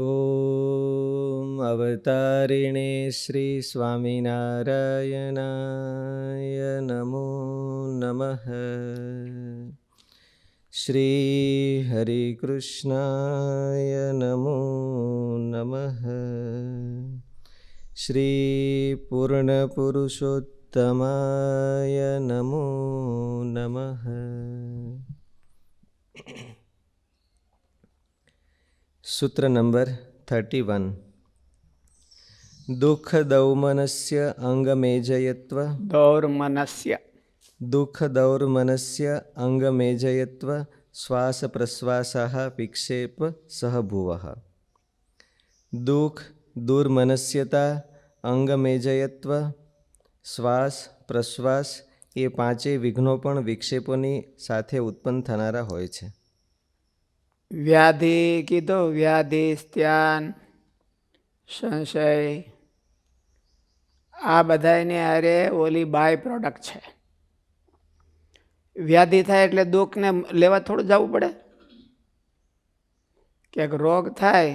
ઓમ અવતારિણે શ્રી સ્વામિનારાયણાય નમો નમઃ. શ્રી હરિકૃષ્ણાય નમો નમઃ. શ્રી પૂર્ણપુરુષોત્તમાય નમો નમઃ. સૂત્ર નંબર 31. દુઃખ દૌમનસ્ય અંગમેજયત્વ દુઃખ દૌર્મનસ્ય અંગમેજયત્વ શ્વાસ પ્રશ્વાસઃ વિક્ષેપ સહભુવઃ. દુઃખ દુર્મનસ્યતા અંગમેજયત્વ શ્વાસ પ્રશ્વાસ એ પાંચેય વિઘ્નો પણ વિક્ષેપોની સાથે ઉત્પન્ન થનારા હોય છે. વ્યાધિ કીધો, વ્યાધિ, સ્ત્યાન, સંશય, આ બધાની હારે ઓલી બાય પ્રોડક્ટ છે. વ્યાધિ થાય એટલે દુઃખને લેવા થોડું જવું પડે. ક્યાંક રોગ થાય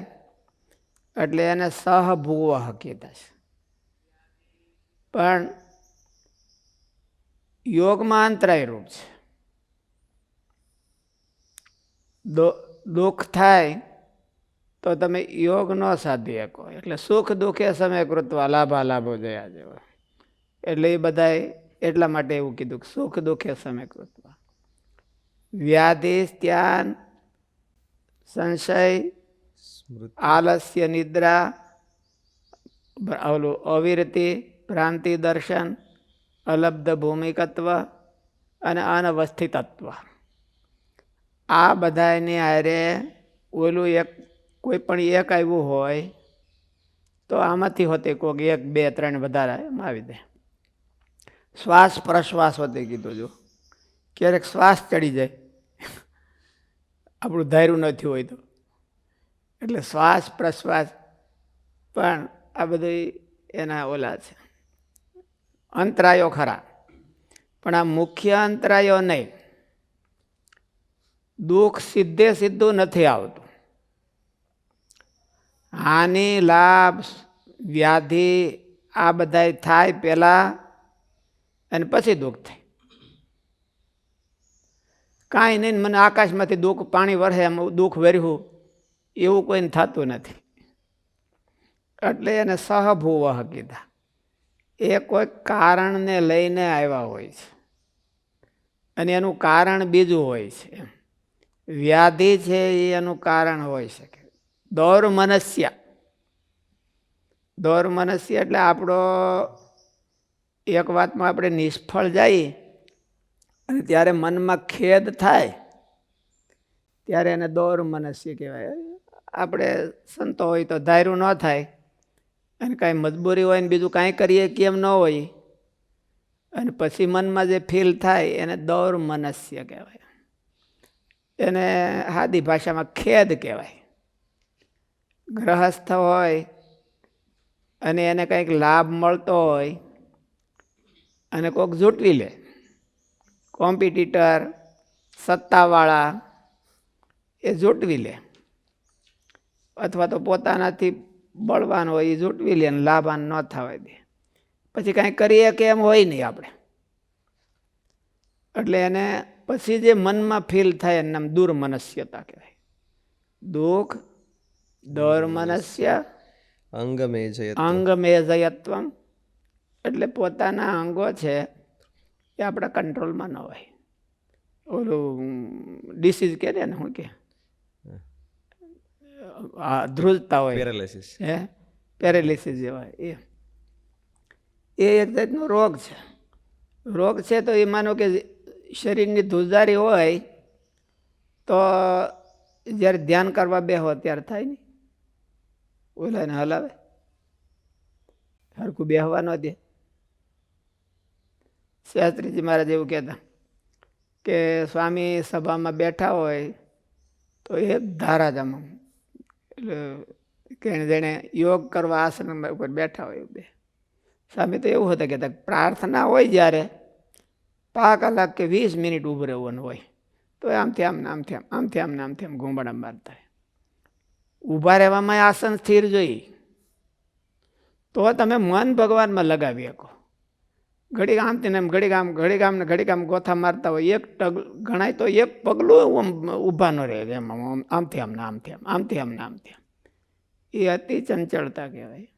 એટલે એને સહભુવ કીધા છે. પણ યોગમાં અંતરાય રૂપ છે. દુઃખ થાય તો તમે યોગ ન સાધી શકો. એટલે સુખ દુઃખે સમય કૃત્વા લાભા લાભો જયા જેવા. એટલે એ બધાએ એટલા માટે એવું કીધું કે સુખ દુઃખે સમય કૃત્વા. વ્યાધિ, સ્ત્યાન, સંશય, આલસ્ય, નિદ્રા, ઓલું અવિરતિ, ભ્રાંતિ દર્શન, અલબ્ધ ભૂમિકત્વ અને અનવસ્થિતત્વ, આ બધાની હારે ઓલું એક કોઈ પણ એક આવ્યું હોય તો આમાંથી હોતે કોઈક 1, 2, 3 વધારે એમ આવી દે. શ્વાસ પ્રશ્વાસ હોતે કીધું. જો ક્યારેક શ્વાસ ચડી જાય આપણું ધાર્યું નથી હોય તો, એટલે શ્વાસ પ્રશ્વાસ પણ આ બધું એના ઓલા છે અંતરાયો ખરા. પણ આ મુખ્ય અંતરાયો નહીં. દુઃખ સીધે સીધું નથી આવતું. હાનિ, લાભ, વ્યાધિ આ બધા થાય પહેલા અને પછી દુઃખ થાય. કાંઈ નહીં, મને આકાશમાંથી દુઃખ પાણી વરસે એમ દુઃખ વર્યું એવું કોઈને થતું નથી. એટલે એને સહભુવ કીધા. એ કોઈ કારણને લઈને આવ્યા હોય છે અને એનું કારણ બીજું હોય છે. વ્યાધિ છે એ એનું કારણ હોઈ શકે. દૌર્મનસ્ય, દૌર્મનસ્ય એટલે આપણો એક વાતમાં આપણે નિષ્ફળ જઈએ અને ત્યારે મનમાં ખેદ થાય ત્યારે એને દૌર્મનસ્ય કહેવાય. આપણે સંતો હોય તો ધાર્યું ન થાય અને કાંઈ મજબૂરી હોય ને બીજું કાંઈ કરીએ કેમ ન હોય અને પછી મનમાં જે ફીલ થાય એને દૌર્મનસ્ય કહેવાય. એને સાદી ભાષામાં ખેદ કહેવાય. ગ્રહસ્થ હોય અને એને કંઈક લાભ મળતો હોય અને કોઈક જૂટવી લે, કોમ્પિટિટર, સત્તાવાળા એ જૂટવી લે, અથવા તો પોતાનાથી બળવાન હોય એ જૂટવી લે અને લાભાન ન થવા દે. પછી કાંઈ કરીએ કે એમ હોય નહીં આપણે. એટલે એને પછી જે મનમાં ફીલ થાય એનું નામ દુર્મનસ્યતા કહેવાય. દુઃખ દૌર્મનસ્ય અંગમેજયત્વમ, એટલે પોતાના અંગો છે એ આપણા કંટ્રોલમાં ન હોય. ઓલું ડિસીઝ કહે ને શું કે ધ્રુજતા હોય, પેરાલિસિસ, પેરાલિસિસ જેવા. એ એક જાતનો રોગ છે. રોગ છે તો એ માનો કે શરીરની ધ્રુજારી હોય તો જ્યારે ધ્યાન કરવા બેહો ત્યારે થાય નહીં. ઓલાને હલાવે, હરખું બેહવા ન દે. શાસ્ત્રીજી મહારાજ એવું કહેતા કે સ્વામી સભામાં બેઠા હોય તો એક ધારા જ આમ, એટલે કે જેણે યોગ કરવા આસન ઉપર બેઠા હોય બે સ્વામી તો એવું હતું કહેતા પ્રાર્થના હોય જ્યારે 5 કલાક કે 20 મિનિટ ઊભું રહેવાનું હોય તો આમથી આમ આમથી આમ આમથી આમ આમથી આમ ઘૂંબડા મારતા હોય. ઊભા રહેવામાં આસન સ્થિર જોઈએ, તો તમે મન ભગવાનમાં લગાવી શકો. ઘડીક આમથી ને એમ, ઘડીક આમ ગોથા મારતા હોય, એક ટગ ગણાય તો એક પગલું ઊભા ન રહે, એમ આમથી આમ ને આમથી આમ, આમથી આમ ને આમથી આમ. એ અતિ ચંચળતા કહેવાય.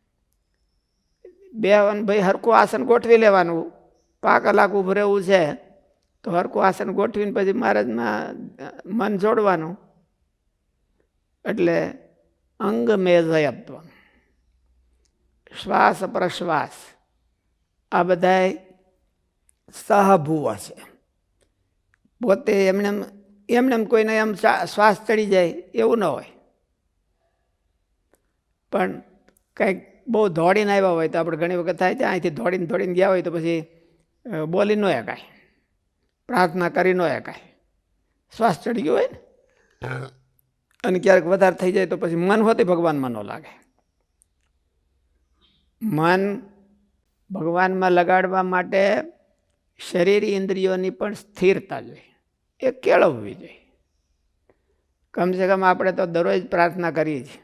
ભાઈ હરખું આસન ગોઠવી લેવાનું. 5 કલાક ઊભું રહેવું છે તો હરખું આસન ગોઠવીને પછી મહારાજમાં મન જોડવાનું. એટલે અંગ મેજયત્વ, શ્વાસ પ્રશ્વાસ, આ બધા સહભુવ છે. પોતે એમને કોઈને એમ શ્વાસ ચડી જાય એવું ન હોય, પણ કંઈક બહુ દોડીને આવ્યા હોય તો આપણે ઘણી વખત થાય છે, અહીંથી દોડીને ગયા હોય તો પછી બોલી ન એકાય, પ્રાર્થના કરી ન એકાય, શ્વાસ ચડી ગયો હોય ને. અને ક્યારેક વધારે થઈ જાય તો પછી મન હોતી ભગવાનમાં ન લાગે. મન ભગવાનમાં લગાડવા માટે શરીર ઇન્દ્રિયોની પણ સ્થિરતા જોઈએ, એ કેળવવી જોઈએ. કમસે કમ આપણે તો દરરોજ પ્રાર્થના કરીએ છીએ,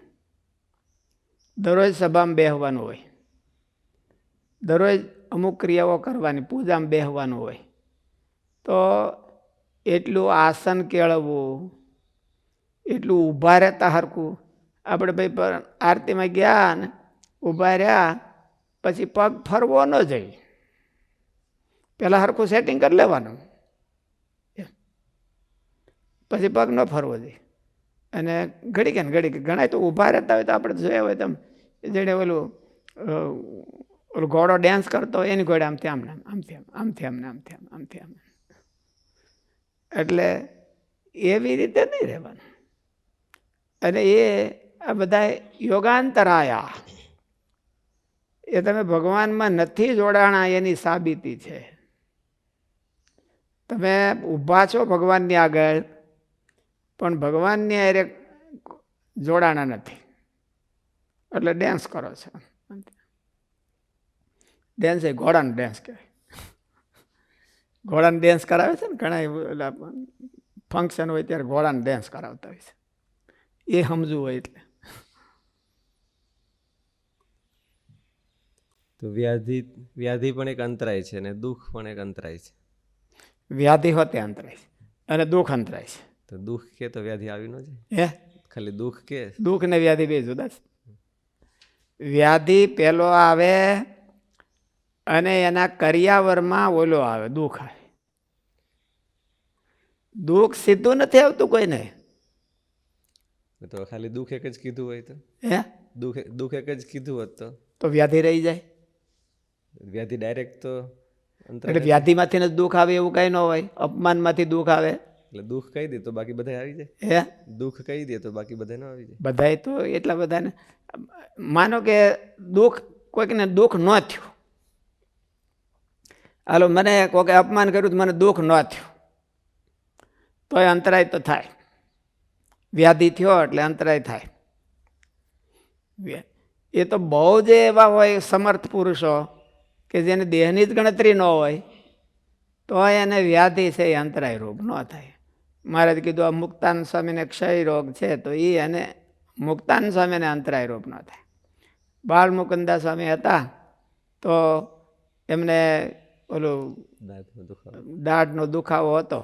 દરરોજ સભામાં બેહવાનું હોય, દરરોજ અમુક ક્રિયાઓ કરવાની, પૂજામાં બેહવાનું હોય, તો એટલું આસન કેળવવું, એટલું ઊભા રહેતા હરખું. આપણે ભાઈ આરતીમાં ગયા ને ઊભા રહ્યા પછી પગ ફરવો ન જોઈએ, પહેલાં હરખું સેટિંગ કરી લેવાનું, પછી પગ ન ફરવો જોઈએ. અને ઘડીક ઘણા તો ઊભા રહેતા હોય તો આપણે જોયા હોય તેમ, જેને ઓલું ઘોડો ડાન્સ કરતો હોય એની ઘોડે આમથી આમને આમથી આમ. એટલે એવી રીતે નહીં રહેવાનું. અને આ બધા યોગાંતરાયા, એ તમે ભગવાનમાં નથી જોડાણા એની સાબિતી છે. તમે ઊભા છો ભગવાનની આગળ, પણ ભગવાનની હારે જોડાણા નથી, એટલે ડેન્સ કરો છો. ડેન્સ એ ઘોડાનો ડેન્સ કહેવાય. ઘોડાનો ડેન્સ કરાવે છે ને ઘણા ફંક્શન હોય ત્યારે ઘોડાનો ડેન્સ કરાવતા હોય છે, એ સમજવું હોય એટલે. તો વ્યાધિ પણ એક અંતરાય છે અને દુઃખ પણ એક અંતરાય છે. વ્યાધિ હોતે અંતરાય છે અને દુઃખ અંતરાય છે. તો દુઃખ કે તો વ્યાધિ આવી ન જાય, હે ખાલી દુઃખ કે. દુઃખ ને વ્યાધિ બે જુદા છે. વ્યાધિ પેલો આવે અને એના કરિયાવરમાં ઓલો આવે, દુઃખ આવે. દુઃખ સીધું નથી આવતું કોઈને. તો ખાલી દુઃખ એક જ કીધું હોય તો, હે દુઃખ એક જ કીધું હોત તો વ્યાધિ રહી જાય. વ્યાધિ ડાયરેક્ટ તો એટલે વ્યાધિમાંથી જ દુઃખ આવે એવું કઈ ન હોય. અપમાનમાંથી દુઃખ આવે એટલે દુઃખ કહી દે તો બાકી બધા આવી જાય. હે દુઃખ કહી દે તો બાકી બધા ન આવી જાય. બધાય તો એટલા બધાને માનો કે દુઃખ, કોઈકને દુઃખ ન થયું, હાલો મને કોઈકે અપમાન કર્યું તો મને દુઃખ ન થયું, તો એ અંતરાય તો થાય. વ્યાધિ થયો એટલે અંતરાય થાય. એ તો બહુ જે એવા હોય સમર્થ પુરુષો કે જેને દેહની જ ગણતરી ન હોય તો એને વ્યાધિ છે એ અંતરાય રોગ ન થાય. મહારાજ કીધું આ મુક્તાનંદ સ્વામીને ક્ષય રોગ છે તો એ એને મુક્તાનંદ સ્વામીને અંતરાય રોગ ન થાય. બાળ મુકુંદા સ્વામી હતા તો એમને ઓલું દાઢનો દુખાવો હતો,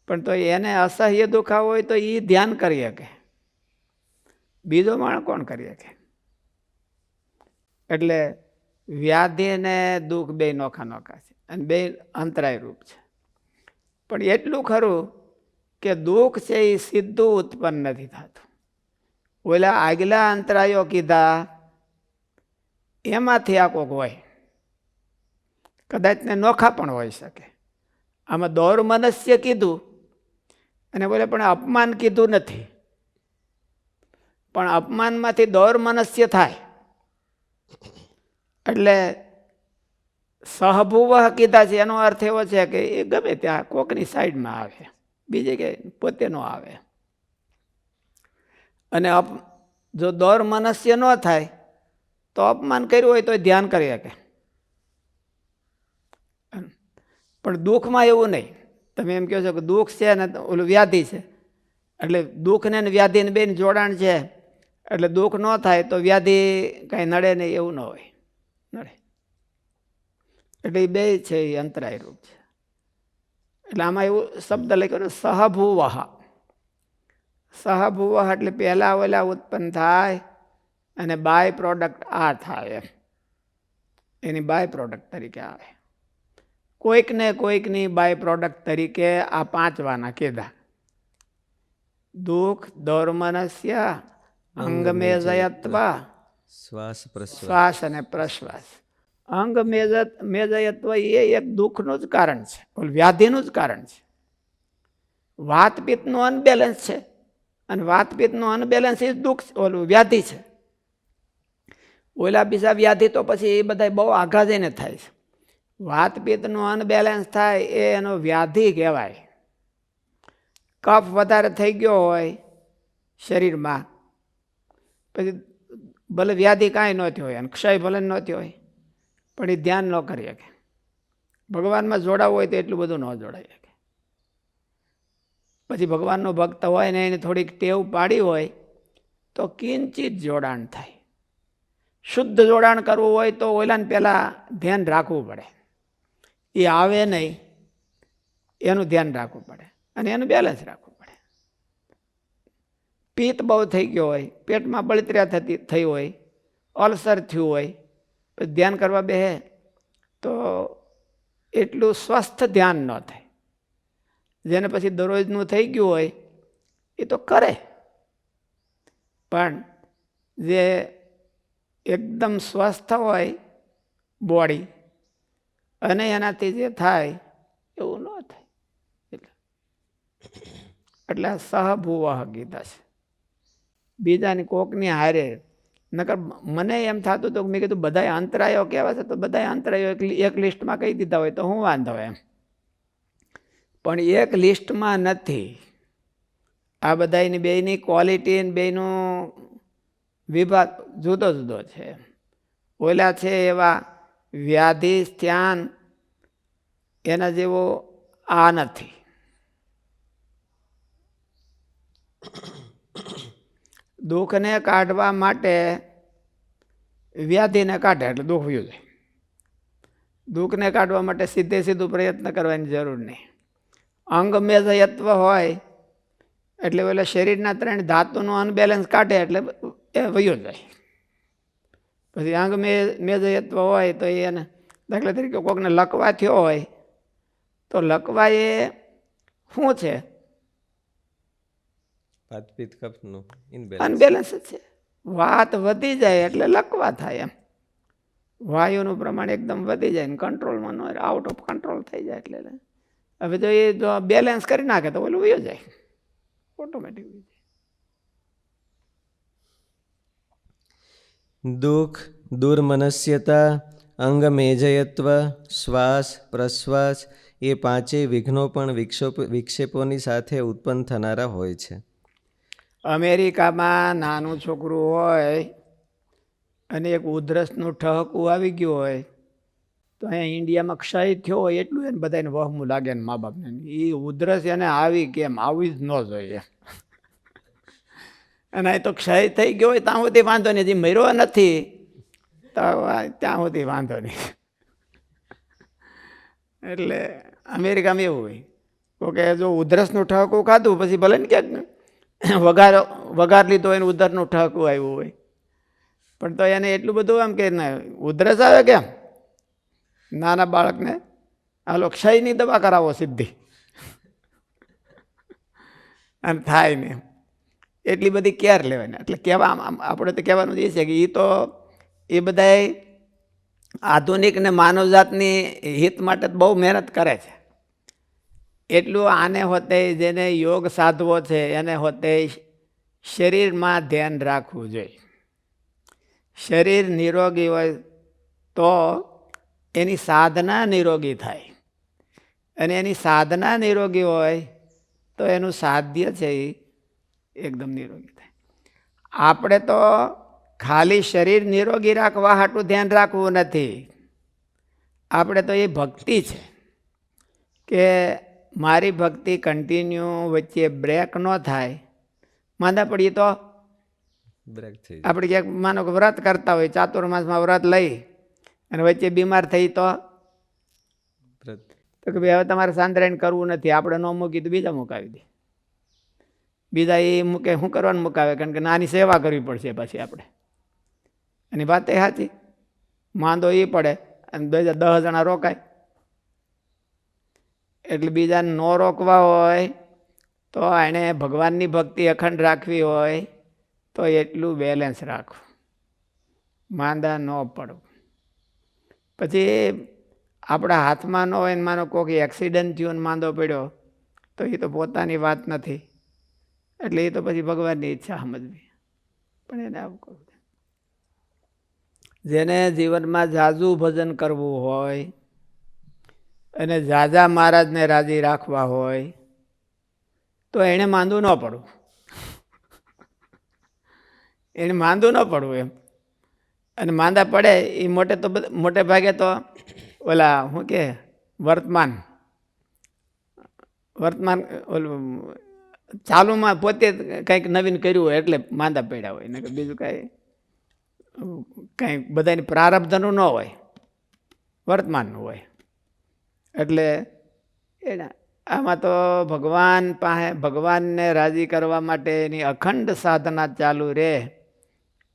પણ તો એને અસહ્ય દુખાવો હોય તો એ ધ્યાન કરી શકે, બીજો માણસ કોણ કરી શકે. એટલે વ્યાધિ અને દુઃખ બે નોખા છે અને બે અંતરાય રૂપ છે. પણ એટલું ખરું કે દુઃખ છે એ સીધું ઉત્પન્ન નથી થતું. ઓલા આગલા અંતરાયો કીધા એમાંથી આ કોક હોય, કદાચ ને નોખા પણ હોઈ શકે. આમાં દોર મનસ્ય કીધું અને બોલે પણ અપમાન કીધું નથી, પણ અપમાનમાંથી દોર મનસ્ય થાય. એટલે સહભુવ કીધા છે એનો અર્થ એવો છે કે એ ગમે ત્યાં કોકની સાઈડમાં આવે, બીજે કે પોતે નો આવે. અને જો દોર મનસ્ય ન થાય તો અપમાન કર્યું હોય તો ધ્યાન કરી શકે. પણ દુઃખમાં એવું નહીં. તમે એમ કહો છો કે દુઃખ છે ને ઓલું વ્યાધિ છે, એટલે દુઃખને વ્યાધિને બેન જોડાણ છે. એટલે દુઃખ ન થાય તો વ્યાધિ કાંઈ નડે નહીં એવું ન હોય, નડે. એટલે એ બે છે એ અંતરાય રૂપ છે. એટલે આમાં એવું શબ્દ લખ્યો ને સહભુવઃ. સહભુવઃ એટલે પહેલાં ઓલા ઉત્પન્ન થાય અને બાય પ્રોડક્ટ આ થાય, એની બાય પ્રોડક્ટ તરીકે આવે. કોઈકને કોઈકની બાય પ્રોડક્ટ તરીકે આ પાંચવાના કીધા. દુઃખ દૌર્મનસ્ય અંગમેજયત્વ શ્વાસ પ્રશ્વાસ શ્વાસ અને પ્રશ્વાસ. અંગ મેજયત્વ એ એક દુઃખનું જ કારણ છે, વ્યાધિનું જ કારણ છે. વાતપિત્તનું અનબેલેન્સ છે અને વાતપિત્તનું અનબેલેન્સ એ દુઃખ ઓલું વ્યાધિ છે. ઓલા બીજા વ્યાધિ તો પછી એ બધા બહુ આઘા જઈને થાય છે. વાતપિત્તનું અનબેલેન્સ થાય એ એનો વ્યાધિ કહેવાય. કફ વધારે થઈ ગયો હોય શરીરમાં, પછી ભલે વ્યાધિ કાંઈ ન થયો હોય અને ક્ષય ભલે ન થયો હોય, પણ એ ધ્યાન ન કરી શકે. ભગવાનમાં જોડાવવું હોય તો એટલું બધું ન જોડાઈ શકે. પછી ભગવાનનો ભક્ત હોય ને એને થોડીક ટેવ પાડી હોય તો કિંચિત જોડાણ થાય. શુદ્ધ જોડાણ કરવું હોય તો ઓલાને પહેલાં ધ્યાન રાખવું પડે. એ આવે નહીં એનું ધ્યાન રાખવું પડે અને એનું બેલેન્સ રાખવું પડે. પિત્ત બહુ થઈ ગયો હોય, પેટમાં બળતરા થઈ હોય, અલ્સર થયું હોય, પછી ધ્યાન કરવા બેસે તો એટલું સ્વસ્થ ધ્યાન ન થાય. જેને પછી દરરોજનું થઈ ગયું હોય એ તો કરે, પણ જે એકદમ સ્વસ્થ હોય બોડી અને એનાથી જે થાય એવું ન થાય. એટલે સહભુવઃ કીધા છે. બીજાની કોકની હારે નકર મને એમ થતું હતું કે મેં કીધું બધા અંતરાયો કહેવા છે તો બધા અંતરાયો એક લિસ્ટમાં કહી દીધા હોય તો હું વાંધો એમ, પણ એક લિસ્ટમાં નથી. આ બધાની બેયની ક્વોલિટી ને બેયનો વિભાગ જુદો જુદો છે. ઓલા છે એવા વ્યાધિ ધ્યાન એના જેવો આ નથી. દુઃખને કાઢવા માટે વ્યાધિને કાઢે એટલે દુઃખ વયું જાય. દુઃખને કાઢવા માટે સીધે સીધું પ્રયત્ન કરવાની જરૂર નહીં. અંગમેજયત્વ હોય એટલે ઓલા શરીરના 3 ધાતુનું અનબેલેન્સ કાઢે એટલે એ વયો જાય. પછી અંગ મેજયત્વ હોય તો એને દાખલા તરીકે કોકને લકવા થયો હોય તો લકવા એ શું છે? વાતપિત્ત કફનું અનબેલેન્સ જ છે. વાત વધી જાય એટલે લકવા થાય. એમ વાયુનું પ્રમાણ એકદમ વધી જાય ને કંટ્રોલમાં ન આઉટ ઓફ કંટ્રોલ થઈ જાય. એટલે હવે જો એ જો બેલેન્સ કરી નાખે તો ઓલું વયો જાય ઓટોમેટિક. દુઃખ દુર્મનસ્યતા અંગમેજયત્વ શ્વાસ પ્રશ્વાસ એ પાંચેય વિઘ્નો પણ વિક્ષેપોની સાથે ઉત્પન્ન થનારા હોય છે. અમેરિકામાં નાનું છોકરું હોય અને એક ઉધરસનું ઠહકું આવી ગયું હોય તો અહીંયા ઇન્ડિયામાં ક્ષય થયો હોય એટલું એને બધાને વહમું લાગે ને મા બાપને. એ ઉધરસ એને આવી કેમ આવી જ ન જોઈએ. અને અહીં તો ક્ષય થઈ ગયો હોય ત્યાં સુધી વાંધો નહીં, જે મર્યો નથી તો ત્યાં સુધી વાંધો નહીં. એટલે અમેરિકામાં એવું હોય કે જો ઉધરસનું ઠહકું ખાધું પછી ભલે ને ક્યાંક વઘાર લીધો હોય ને ઉધરનું ઠહકું આવ્યું હોય, પણ તો એને એટલું બધું એમ કે ઉધરસ આવે કેમ, નાના બાળકને હાલો ક્ષયની દવા કરાવો સીધી અને થાય ને એટલી બધી કેર લેવાની. એટલે કહેવા આપણે તો કહેવાનું એ છે કે એ તો એ બધા આધુનિક ને માનવજાતની હિત માટે બહુ મહેનત કરે છે. એટલું આને હોતે જેને યોગ સાધવો છે એને હોતે શરીરમાં ધ્યાન રાખવું જોઈએ. શરીર નિરોગી હોય તો એની સાધના નિરોગી થાય, અને એની સાધના નિરોગી હોય તો એનું સાધ્ય છે એ એકદમ નિરોગી થાય. આપણે તો ખાલી શરીર નિરોગી રાખવા હાટું ધ્યાન રાખવું નથી. આપણે તો એ ભક્તિ છે કે મારી ભક્તિ કન્ટિન્યુ વચ્ચે બ્રેક ન થાય. માંદા પડીએ તો બ્રેક થઈ જાય. આપણે ક્યાંક માનો કે વ્રત કરતા હોય, ચાતુર્માસમાં વ્રત લઈ અને વચ્ચે બીમાર થઈ તો વ્રત કે ભાઈ હવે તમારે સાંદ્રાયણ કરવું નથી, આપણે ન મૂકી તો બીજા મુકાવી દે. બીજા એ મૂકે, શું કરવાનું મુકાવે? કારણ કે નાની સેવા કરવી પડશે પછી આપણે. એની વાત એ સાચી, માંદો એ પડે અને 10 જણા રોકાય. એટલે બીજાને ન રોકવા હોય તો એણે ભગવાનની ભક્તિ અખંડ રાખવી હોય તો એટલું બેલેન્સ રાખવું, માંદા ન પડવું. પછી આપણા હાથમાં ન હોય ને માનો કોઈ એક્સિડન્ટ થયો ને માંદો પડ્યો તો એ તો પોતાની વાત નથી, એટલે એ તો પછી ભગવાનની ઈચ્છા સમજવી. પણ એને આવું કરવું. જેને જીવનમાં ઝાઝું ભજન કરવું હોય અને ઝાઝા મહારાજને રાજી રાખવા હોય તો એને માંદું ન પડવું. એને માંદું ન પડવું એમ. અને માંદા પડે એ મોટે ભાગે તો ઓલા શું કે વર્તમાન ઓલું ચાલુમાં પોતે કંઈક નવીન કર્યું હોય એટલે માંદા પડ્યા હોય, ને બીજું કાંઈ બધાની પ્રારબ્ધનું ન હોય, વર્તમાનનું હોય. એટલે એના આમાં તો ભગવાન પાસે ભગવાનને રાજી કરવા માટેની અખંડ સાધના ચાલુ રહે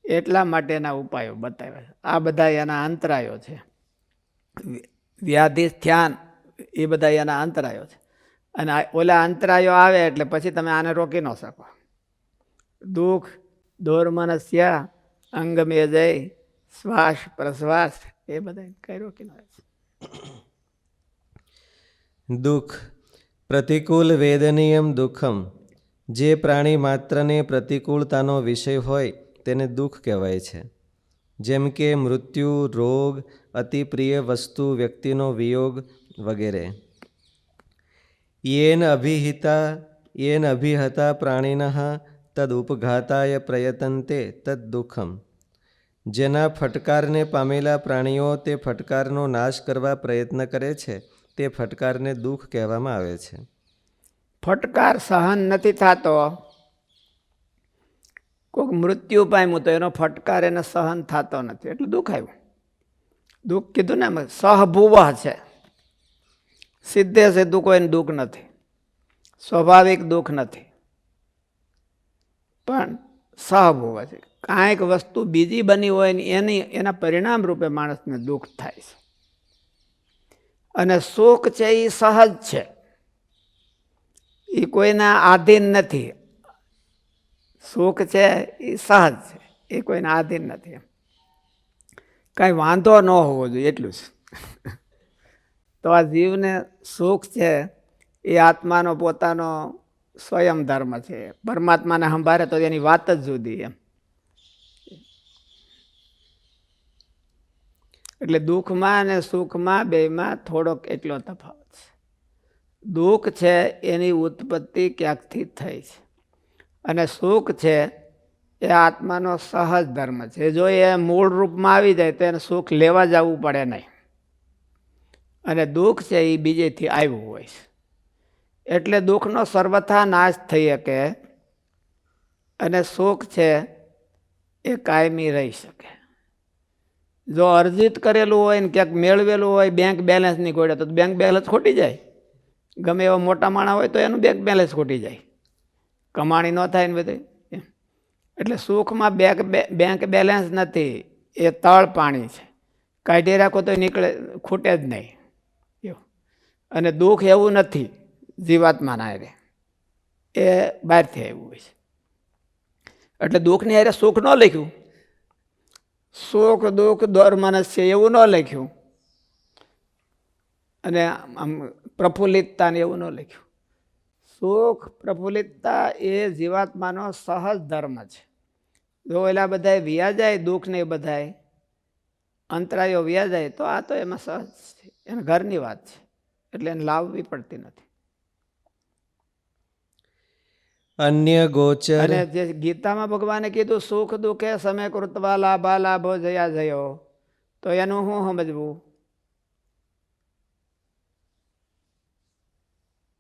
એટલા માટેના ઉપાયો બતાવ્યા. આ બધા એના અંતરાયો છે. વ્યાધિ ધ્યાન એ બધા એના અંતરાયો છે. અને ઓલા અંતરાયો આવે એટલે પછી તમે આને રોકી ન શકો. દુઃખ દોર્મનસ્ય અંગમે જય શ્વાસ પ્રશ્વાસ એ બધા કઈ રોકી ન શકે. દુઃખ પ્રતિકૂળ વેદનીયમ દુઃખમ. જે પ્રાણી માત્રને પ્રતિકૂળતાનો વિષય હોય તેને દુઃખ કહેવાય છે. જેમ કે મૃત્યુ, રોગ, અતિ પ્રિય વસ્તુ, વ્યક્તિનો વિયોગ વગેરે. યેન અભિહતા પ્રાણીનઃ તદ ઉપઘાતાય પ્રયતન્તે તદ દુઃખમ. જેના ફટકારને પામેલા પ્રાણીઓ તે ફટકારનો નાશ કરવા પ્રયત્ન કરે છે તે ફટકારને દુઃખ કહેવામાં આવે છે. ફટકાર સહન નથી થતો, કોઈક મૃત્યુ પામ્યું તો એનો ફટકાર એને સહન થતો નથી એટલે દુઃખ આવ્યું. દુઃખ કીધું ને એમ સહભુવ છે, સીધે સીધું કોઈને દુઃખ નથી, સ્વાભાવિક દુઃખ નથી, પણ સહભુવ છે. કાંઈક વસ્તુ બીજી બની હોય ને એના પરિણામ રૂપે માણસને દુઃખ થાય છે. અને સુખ છે એ સહજ છે, એ કોઈના આધીન નથી. સુખ છે એ સહજ છે, એ કોઈના આધીન નથી. એમ કાંઈ વાંધો ન હોવો જોઈએ એટલું જ. તો આ જીવને સુખ છે એ આત્માનો પોતાનો સ્વયં ધર્મ છે. પરમાત્માને સંભાળે તો એની વાત જ જુદી એમ. એટલે દુઃખમાં અને સુખમાં બેમાં થોડોક એટલો તફાવત છે. દુઃખ છે એની ઉત્પત્તિ ક્યાંકથી થઈ છે અને સુખ છે એ આત્માનો સહજ ધર્મ છે. જો એ મૂળ રૂપમાં આવી જાય તો એને સુખ લેવા જવું પડે નહીં. અને દુઃખ છે એ બીજેથી આવ્યું હોય છે. એટલે દુઃખનો સર્વથા નાશ થઈ શકે અને સુખ છે એ કાયમી રહી શકે. જો અર્જિત કરેલું હોય ને ક્યાંક મેળવેલું હોય, બેંક બેલેન્સ નહીં ખોટે તો બેંક બેલેન્સ ખોટી જાય. ગમે એવા મોટા માણસ હોય તો એનું બેંક બેલેન્સ ખોટી જાય, કમાણી ન થાય ને બધું. એટલે સુખમાં બેંક બેલેન્સ નથી, એ તળ પાણી છે, કાઢી રાખો તો નીકળે, ખૂટે જ નહીં એવું. અને દુઃખ એવું નથી જીવાત્માના હારે, એ બહારથી આવ્યું હોય છે. એટલે દુઃખની હારે સુખ ન લખ્યું, સુખ દુઃખ દોર્મનસ્ય એવું ન લખ્યું, અને આમ પ્રફુલ્લિતતા ને એવું ન લખ્યું. સુખ પ્રફુલ્લિતતા એ જીવાત્માનો સહજ ધર્મ છે. જો એલા બધાય વ્યા જાય, દુઃખ ને બધાય અંતરાયો વ્યા જાય તો આ તો એમાં સહજ છે, એને ઘરની વાત છે, એટલે એને લાવવી પડતી નથી. અન્ય ગોચર. અને જે ગીતામાં ભગવાને કીધું સુખ દુઃખે સમે કૃત્વા લાભા લાભો જયા જયો, તો એનું શું સમજવું?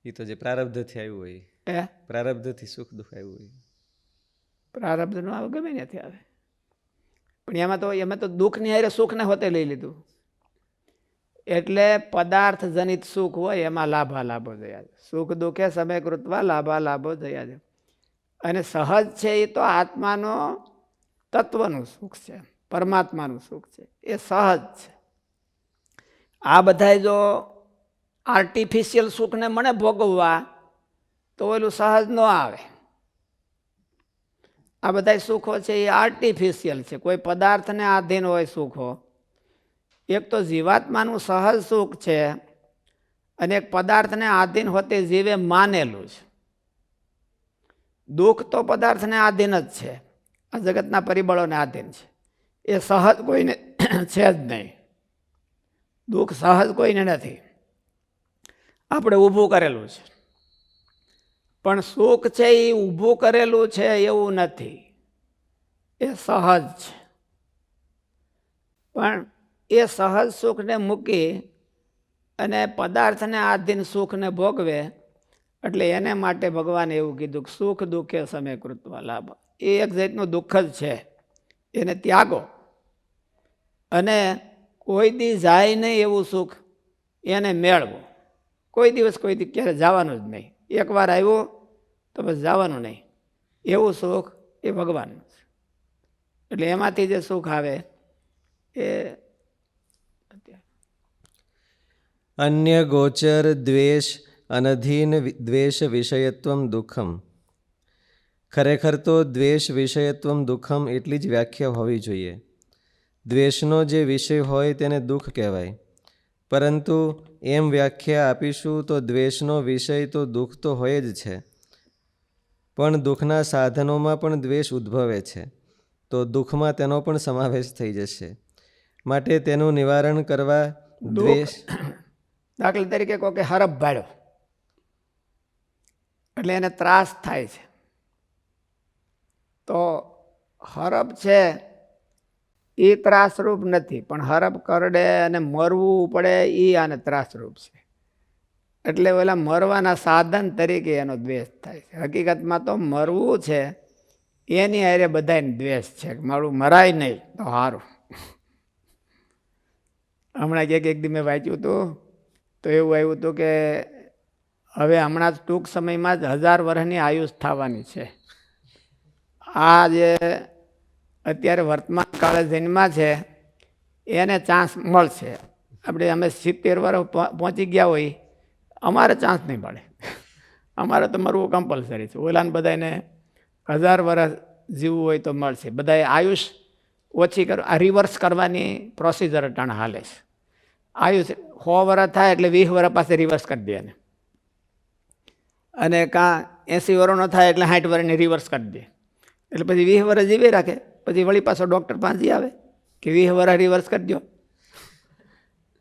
એ તો જે પ્રારબ્ધથી આવ્યું હોય, પ્રારબ્ધથી સુખ દુઃખ આવ્યું હોય. પ્રારબ્ધ ન આવે, ગમે ત્યાંથી આવે. પણ એમાં તો દુઃખની હારે સુખને હોતે લઈ લીધું. એટલે પદાર્થ જનિત સુખ હોય એમાં લાભો થયા છે. સુખ દુઃખે સમય કૃત્વા લાભો થયા છે. અને સહજ છે એ તો આત્માનો તત્વનું સુખ છે, પરમાત્માનું સુખ છે, એ સહજ છે. આ બધા જો આર્ટિફિશિયલ સુખને મને ભોગવવા તો ઓલું સહજ ન આવે. આ બધા સુખો છે એ આર્ટિફિશિયલ છે, કોઈ પદાર્થને આધીન હોય સુખો. એક તો જીવાત્માનું સહજ સુખ છે અને એક પદાર્થને આધીન હોતે જીવે માનેલું છે. દુઃખ તો પદાર્થને આધીન જ છે, આ જગતના પરિબળોને આધીન છે. એ સહજ કોઈને છે જ નહીં. દુઃખ સહજ કોઈને નથી, આપણે ઊભું કરેલું છે. પણ સુખ છે એ ઊભું કરેલું છે એવું નથી, એ સહજ છે. પણ એ સહજ સુખને મૂકી અને પદાર્થને આધીન સુખને ભોગવે એટલે એને માટે ભગવાને એવું કીધું કે સુખ દુઃખે સમય કૃત્વા લાભ. એ એક જાતનું દુઃખ જ છે, એને ત્યાગો. અને કોઈ દી જાય નહીં એવું સુખ એને મેળવો. કોઈ દિવસ ક્યારે જવાનું જ નહીં. એકવાર આવ્યું તો બસ જવાનું નહીં, એવું સુખ એ ભગવાનનું છે. એટલે એમાંથી જે સુખ આવે એ અન્ય ગોચર દ્વેષ અનધીન દ્વેષ વિષયત્વમ દુઃખમ. ખરેખર તો દ્વેષ વિષયત્વમ દુઃખમ એટલી જ વ્યાખ્યા હોવી જોઈએ. દ્વેષનો જે વિષય હોય તેને દુઃખ કહેવાય. પરંતુ એમ વ્યાખ્યા આપીશું તો દ્વેષનો વિષય તો દુઃખ તો હોય જ છે, પણ દુઃખના સાધનોમાં પણ દ્વેષ ઉદ્ભવે છે, તો દુઃખમાં તેનો પણ સમાવેશ થઈ જશે. માટે તેનું નિવારણ કરવા દ્વેષ. દાખલા તરીકે કોઈ કે હરફ ભાડ્યો એટલે એને ત્રાસ થાય છે. તો હરફ છે એ ત્રાસરૂપ નથી, પણ હરફ કરડે અને મરવું પડે એ આને ત્રાસરૂપ છે. એટલે ઓલા મરવાના સાધન તરીકે એનો દ્વેષ થાય છે. હકીકતમાં તો મરવું છે એની હારે બધાને દ્વેષ છે, મારું મરાય નહીં તો સારું. હમણાં એક દી મેં વાંચ્યું હતું તો એવું આવ્યું હતું કે હવે હમણાં ટૂંક સમયમાં જ 1000 વર્ષની આયુષ થવાની છે. આ જે અત્યારે વર્તમાન કાળે જન્મા છે એને ચાન્સ મળશે. અમે 70 વર્ષ પહોંચી ગયા હોય, અમારે ચાન્સ નહીં મળે. અમારે તો મરવું કમ્પલસરી છે. ઓલાને બધાને 1000 વર્ષ જીવવું હોય તો મળશે. બધાએ આયુષ ઓછી આ રિવર્સ કરવાની પ્રોસિજર અટાણે હાલે છે. આયુષ 100 વર્ષ થાય એટલે 20 વર્ષ પાસે રિવર્સ કરી દે એને, અને કાં 80 વર્ષનો થાય એટલે 60 વર્ષની રિવર્સ કરી દે. એટલે પછી 20 વર્ષ જીવી રાખે, પછી વળી પાછો ડૉક્ટર પાસે આવે કે 20 વર્ષ રિવર્સ કરી દો.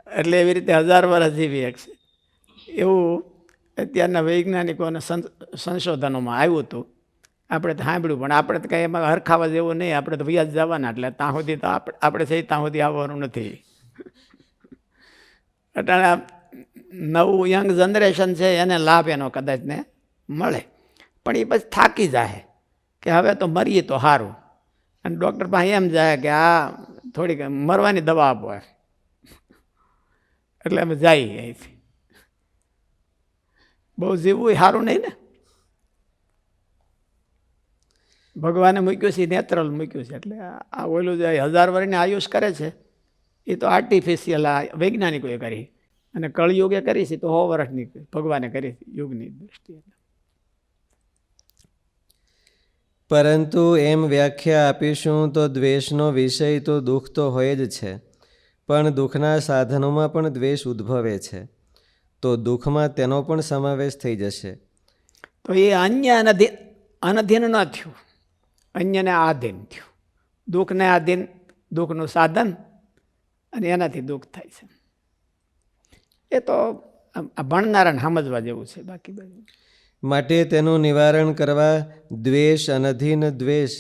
એટલે એવી રીતે 1000 વર્ષ જીવી શકશે. એવું અત્યારના વૈજ્ઞાનિકોના સંશોધનોમાં આવ્યું હતું. આપણે તો સાંભળ્યું, પણ આપણે તો કંઈ એમાં હરખાવા જેવું નહીં. આપણે તો વ્યાજ જવાના, એટલે ત્યાં સુધી તો આપણે છે ત્યાં સુધી આવવાનું નથી. અટાણે નવું યંગ જનરેશન છે એને લાભ એનો કદાચ ને મળે, પણ એ પછી થાકી જાય કે હવે તો મરીએ તો સારું. અને ડૉક્ટર પાસે એમ જાય કે આ થોડીક મરવાની દવા આપો, એટલે અમે જઈએ અહીંથી. બહુ જીવવું સારું નહીં ને. ભગવાને મૂક્યું છે, નેચરલ મૂક્યું છે. એટલે આ ઓલું જે 1000 વર્ષની આયુષ કરે છે એ તો આર્ટિફિશિયલ આ વૈજ્ઞાનિકોએ કરી, અને કળયુગે કરી છે તો 100 વર્ષની ભગવાને કરી યુગની દૃષ્ટિએ. પરંતુ એમ વ્યાખ્યા આપીશું તો દ્વેષનો વિષય તો દુઃખ તો હોય જ છે, પણ દુઃખના સાધનોમાં પણ દ્વેષ ઉદ્ભવે છે, તો દુઃખમાં તેનો પણ સમાવેશ થઈ જશે. તો એ અન્ય અનધીન ન થયું, અન્યને આધીન થયું. દુઃખને આધીન દુઃખનું સાધન, અને એનાથી દુઃખ થાય છે. એ તો ભણનારાને સમજવા જેવું છે. બાકી બધું માટે તેનું નિવારણ કરવા દ્વેષ અનધીન દ્વેષ,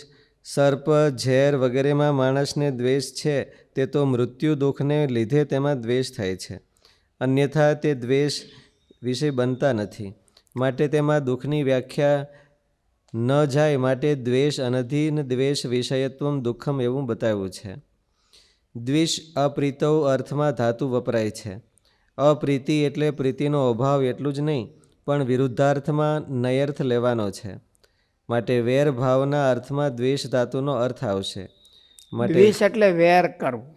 સર્પ ઝેર વગેરેમાં માણસને દ્વેષ છે તે તો મૃત્યુ દુઃખને લીધે તેમાં દ્વેષ થાય છે. અન્યથા તે દ્વેષ વિષય બનતા નથી. માટે તેમાં દુઃખની વ્યાખ્યા ન જાય માટે દ્વેષ અનધીન દ્વેષ વિષયત્વમ દુઃખમ એવું બતાવ્યું છે. દ્વેષ અપ્રીતૌ અર્થમાં ધાતુ વપરાય છે. અપ્રીતિ એટલે પ્રીતિનો અભાવ એટલું જ નહીં, પણ વિરુદ્ધાર્થમાં નયર્થ લેવાનો છે. માટે વેર ભાવના અર્થમાં દ્વેષ ધાતુનો અર્થ આવશે. માટે દ્વેષ એટલે વેર કરવું,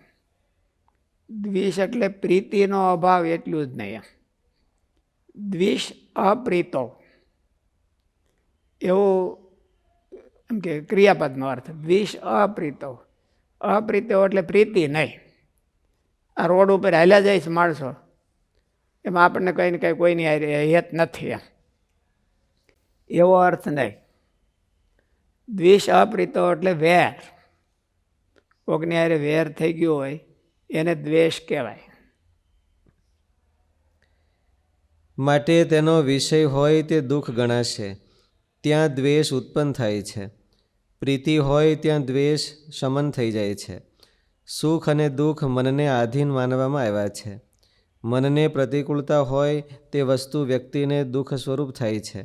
દ્વેષ એટલે પ્રીતિનો અભાવ એટલું જ નહીં. દ્વેષ અપ્રીતો એવું એમ કે ક્રિયાપદનો અર્થ. દ્વેષ અપ્રીતો, અપ્રીતો એટલે પ્રીતિ નહીં. આ રોડ ઉપર હાલ્યા જાય છે માણસો, એમાં આપણને કંઈ ને કંઈ કોઈની હેત નથી એમ, એવો અર્થ નહીં. દ્વેષ અપ્રીતો એટલે વેર, કોકની હારે વેર થઈ ગયો હોય એને દ્વેષ કહેવાય. માટે તેનો વિષય હોય તે દુઃખ ગણાશે, ત્યાં દ્વેષ ઉત્પન્ન થાય છે. પ્રીતિ હોય ત્યાં દ્વેષ શમન થઈ જાય છે. સુખ અને દુઃખ મનને આધીન માનવામાં આવ્યા છે. મનને પ્રતિકૂળતા હોય તે વસ્તુ વ્યક્તિને દુઃખ સ્વરૂપ થાય છે.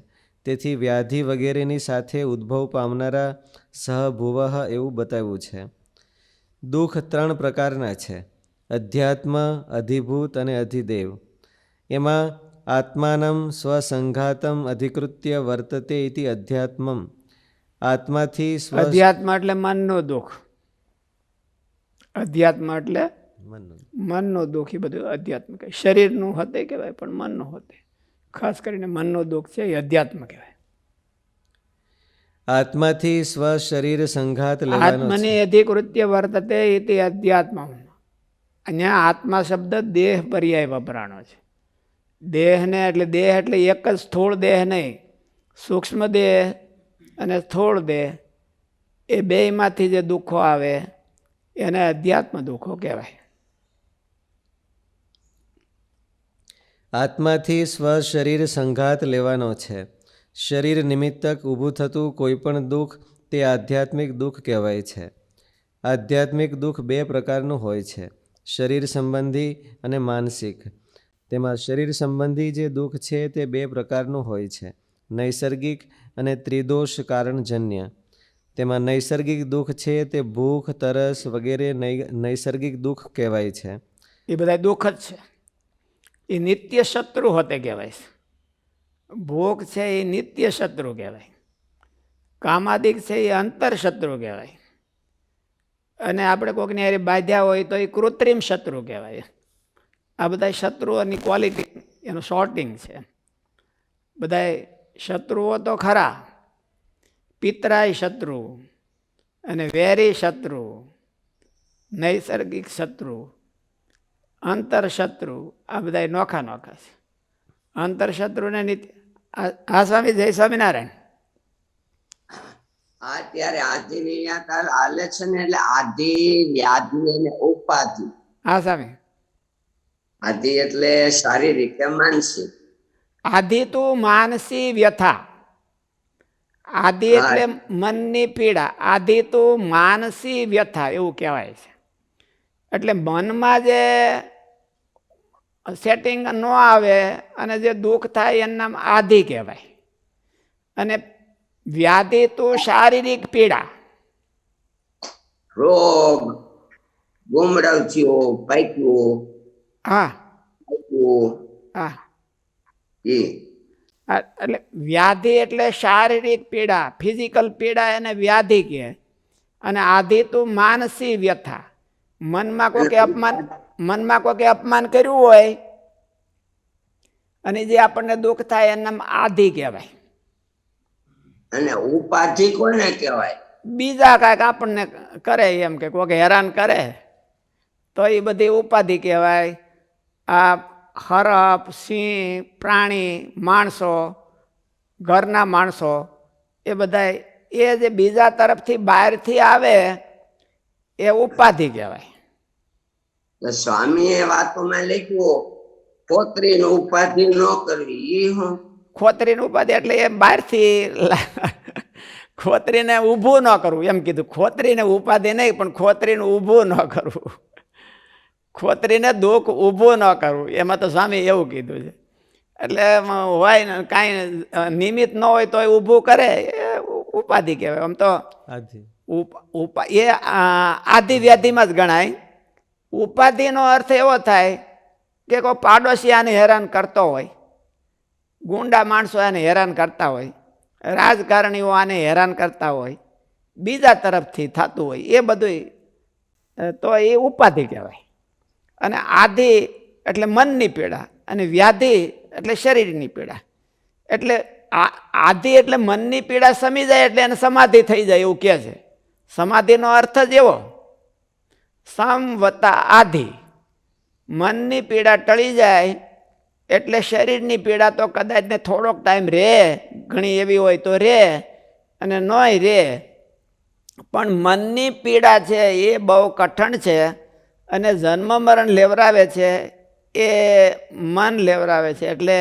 તેથી વ્યાધિ વગેરેની સાથે ઉદ્ભવ પામનારા સહભુવઃ એવું બતાવ્યું છે. દુઃખ 3 પ્રકારના છે: અધ્યાત્મ, અધિભૂત અને અધિદેવ. એમાં આત્માનમ સ્વસંઘાતમ અધિકૃત્ય વર્તતે ઇતિ અધ્યાત્મમ. આત્માથી અધ્યાત્મ એટલે મનનો દુઃખ, અધ્યાત્મ એટલે મનનો દુઃખ. એ બધું અધ્યાત્મ કહેવાય. શરીરનું હોતે કહેવાય પણ મનનું હોતે, ખાસ કરીને મનનો દુઃખ છે એ અધ્યાત્મ કહેવાય. આત્માથી સ્વ શરીર સંઘાત લેવાનો આત્મને અધિકૃત્ય વર્તતે ઇતિ અધ્યાત્મ. અહીંયા આત્મા શબ્દ દેહ પર્યાય વપરાણો છે. દેહને એટલે દેહ એટલે એક જ સ્થૂળ દેહ નહીં, સૂક્ષ્મ દેહ અને સ્થૂળ દેહ એ બેયમાંથી જે દુઃખો આવે એને અધ્યાત્મ દુઃખો કહેવાય. આત્માથી સ્વ શરીર સંઘાત લેવાનો છે. શરીર નિમિત્તક ઊભું થતું કોઈ પણ દુઃખ તે આધ્યાત્મિક દુઃખ કહેવાય છે. આધ્યાત્મિક દુઃખ 2 પ્રકારનું હોય છે: શરીર સંબંધી અને માનસિક. તેમાં શરીર સંબંધી જે દુઃખ છે તે 2 પ્રકારનું હોય છે: નૈસર્ગિક અને ત્રિદોષ કારણજન્ય. તેમાં નૈસર્ગિક દુઃખ છે તે ભૂખ, તરસ વગેરે નૈસર્ગિક દુઃખ કહેવાય છે. એ બધા દુઃખ જ છે, એ નિત્ય શત્રુ હોતે કહેવાય છે. ભોગ છે એ નિત્ય શત્રુ કહેવાય, કામાદિક છે એ અંતર શત્રુ કહેવાય, અને આપણે કોઈકની હારે બાંધ્યા હોય તો એ કૃત્રિમ શત્રુ કહેવાય. આ બધા શત્રુઓની ક્વોલિટી, એનું શોર્ટિંગ છે. બધા શત્રુઓ તો ખરા, પિતરાય શત્રુ અને વેરી શત્રુ, નૈસર્ગિક શત્રુ, અંતર શત્રુ, આ બધા નોખા નોખા છે. અંતર શત્રુને નિત્ય. હા સ્વામી, જય સ્વામિનારાયણ. અત્યારે આધિની હાલે છે ને, એટલે આધિ, વ્યાધિ અને ઉપાધિ. હા સ્વામી. આધિ એટલે શારીરિક કે માનસિક. આધિ તો માનસી વ્યથા, આધિ એટલે મનની પીડા, આધિ તો માનસી વ્યથા એવું કહેવાય છે. એટલે મનમાં જે સેટિંગ ન આવે અને જે દુઃખ થાય એનું નામ આધિ કહેવાય. અને વ્યાધિ તો શારીરિક પીડા, રોગ, ગુમરાવ થયો, પાક્યું, હા હા. એટલે વ્યાધિ એટલે શારીરિક પીડા, ફિઝિકલ પીડા એને વ્યાધિ કહે. અને આધિ તો માનસી વ્યથા, મનમાં કોઈકે અપમાન કર્યું હોય અને જે આપણને દુઃખ થાય એનું નામ આધિ કહેવાય. અને ઉપાધિ કોને કહેવાય? બીજા કાંઈક આપણને કરે, એમ કે કોઈક હેરાન કરે તો એ બધી ઉપાધિ કહેવાય. આ હરપ, સિંહ, પ્રાણી, માણસો, ઘરના માણસો, એ બધા એ જે બીજા તરફથી બહારથી આવે એ ઉપાધિ કહેવાય. સ્વામીએ વાતોમાં લખ્યું ખોત્રીની ઉપાધિ ન કરવી. એ હું ખોતરીની ઉપાધિ એટલે એ બહારથી ખોતરીને ઊભું ન કરવું એમ કીધું. ખોતરીને ઉપાધિ નહીં, પણ ખોતરીને ઊભું ન કરવું, ખોતરીને દુઃખ ઊભું ન કરવું, એમાં તો સ્વામી એવું કીધું છે. એટલે હોય ને કાંઈ નિમિત્ત ન હોય તો ઊભું કરે, એ ઉપાધિ કહેવાય. આમ તો આધિ આધિ વ્યાધિમાં જ ગણાય. ઉપાધિનો અર્થ એવો થાય કે કોઈ પાડોશી આને હેરાન કરતો હોય, ગુંડા માણસો આને હેરાન કરતા હોય, રાજકારણીઓ આને હેરાન કરતા હોય, બીજા તરફથી થતું હોય, એ બધું તો એ ઉપાધિ કહેવાય. અને આધિ એટલે મનની પીડા અને વ્યાધિ એટલે શરીરની પીડા. એટલે આધિ એટલે મનની પીડા સમી જાય એટલે એને સમાધિ થઈ જાય એવું કહે છે. સમાધિનો અર્થ જ એવો, સમ વત્તા આધિ. મનની પીડા ટળી જાય એટલે શરીરની પીડા તો કદાચ ને થોડોક ટાઈમ રહે, ઘણી એવી હોય તો રહે અને નોય રહે, પણ મનની પીડા છે એ બહુ કઠણ છે અને જન્મ મરણ લેવરાવે છે, એ મન લેવરાવે છે. એટલે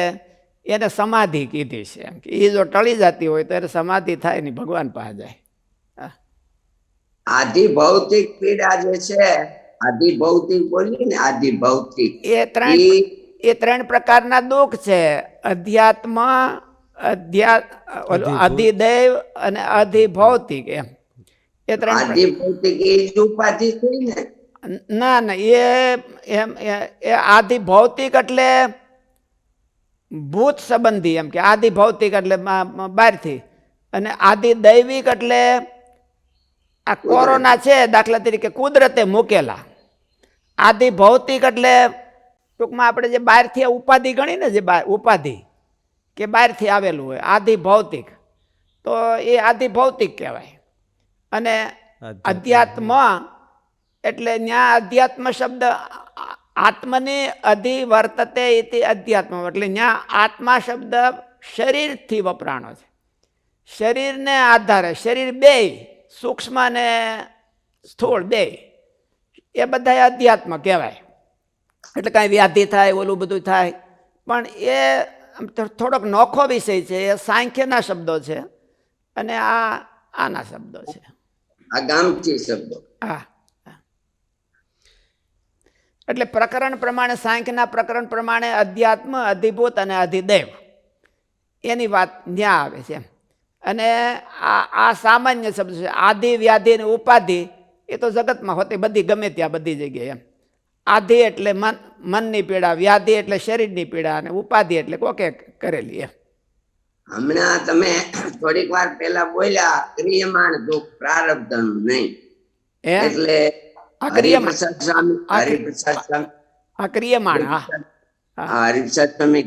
એને સમાધિ કીધી છે. એમ કે એ જો ટળી જતી હોય તો એને સમાધિ થાય નહીં, ભગવાન પાસે જાય. આધિ ભૌતિક પીડા જે છે, આધિ ભૌતિક બોલીએ ને, આધિ ભૌતિક, એ ત્રણ પ્રકારના દુઃખ છે. અધ્યાત્મ, અધિદૈવ અને અધિભૌતિક. એમ એ ત્રણ. આધિ ભૌતિક એ જ ઉપાધિ થઈ ને? ના ના, એ આધિ ભૌતિક એટલે ભૂત સંબંધી. એમ કે આધિ ભૌતિક એટલે બહારથી, અને આધિ દૈવિક એટલે આ કોરોના છે દાખલા તરીકે કુદરતે મૂકેલા. આધિ ભૌતિક એટલે ટૂંકમાં આપણે જે બહારથી ઉપાધિ ગણી ને, જે ઉપાધિ કે બહારથી આવેલું હોય, આધિ ભૌતિક, તો એ આધિ ભૌતિક કહેવાય. અને અધ્યાત્મ એટલે ત્યાં અધ્યાત્મ શબ્દ આત્મને અધિવર્તતે ઇતિ અધ્યાત્મ, એટલે ત્યાં આત્મા શબ્દ શરીરથી વપરાણો છે. શરીરને આધારે, શરીર બે, સૂક્ષ્મ અને સ્થૂળ બે, એ બધા અધ્યાત્મ કહેવાય. એટલે કાંઈ વ્યાધિ થાય, ઓલું બધું થાય, પણ એ થોડોક નોખો વિષય છે. એ સાંખ્યના શબ્દો છે અને આના શબ્દો છે. આ ગામઠી શબ્દો. હા, એટલે પ્રકરણ પ્રમાણે, સાંખ્યના પ્રકરણ પ્રમાણે અધ્યાત્મ, અધિભૂત અને અધિદૈવ એની વાત ત્યાં આવે છે. અને આ સામાન્ય શબ્દ છે. આધિ, વ્યાધિ અને ઉપાધિ એ તો જગતમાં હોતી બધી, ગમે ત્યાં બધી જગ્યાએ. એમ આધિ એટલે મનની પીડા, વ્યાધિ એટલે શરીરની પીડા, અને ઉપાધિ એટલે કોકે કરેલી. એમ હમણાં તમે થોડીક વાર પહેલા બોલ્યા ક્રિયમાણ દુઃખ, પ્રારબ્ધનું નહીં. એટલે હરિપ્રસાદ સ્વામી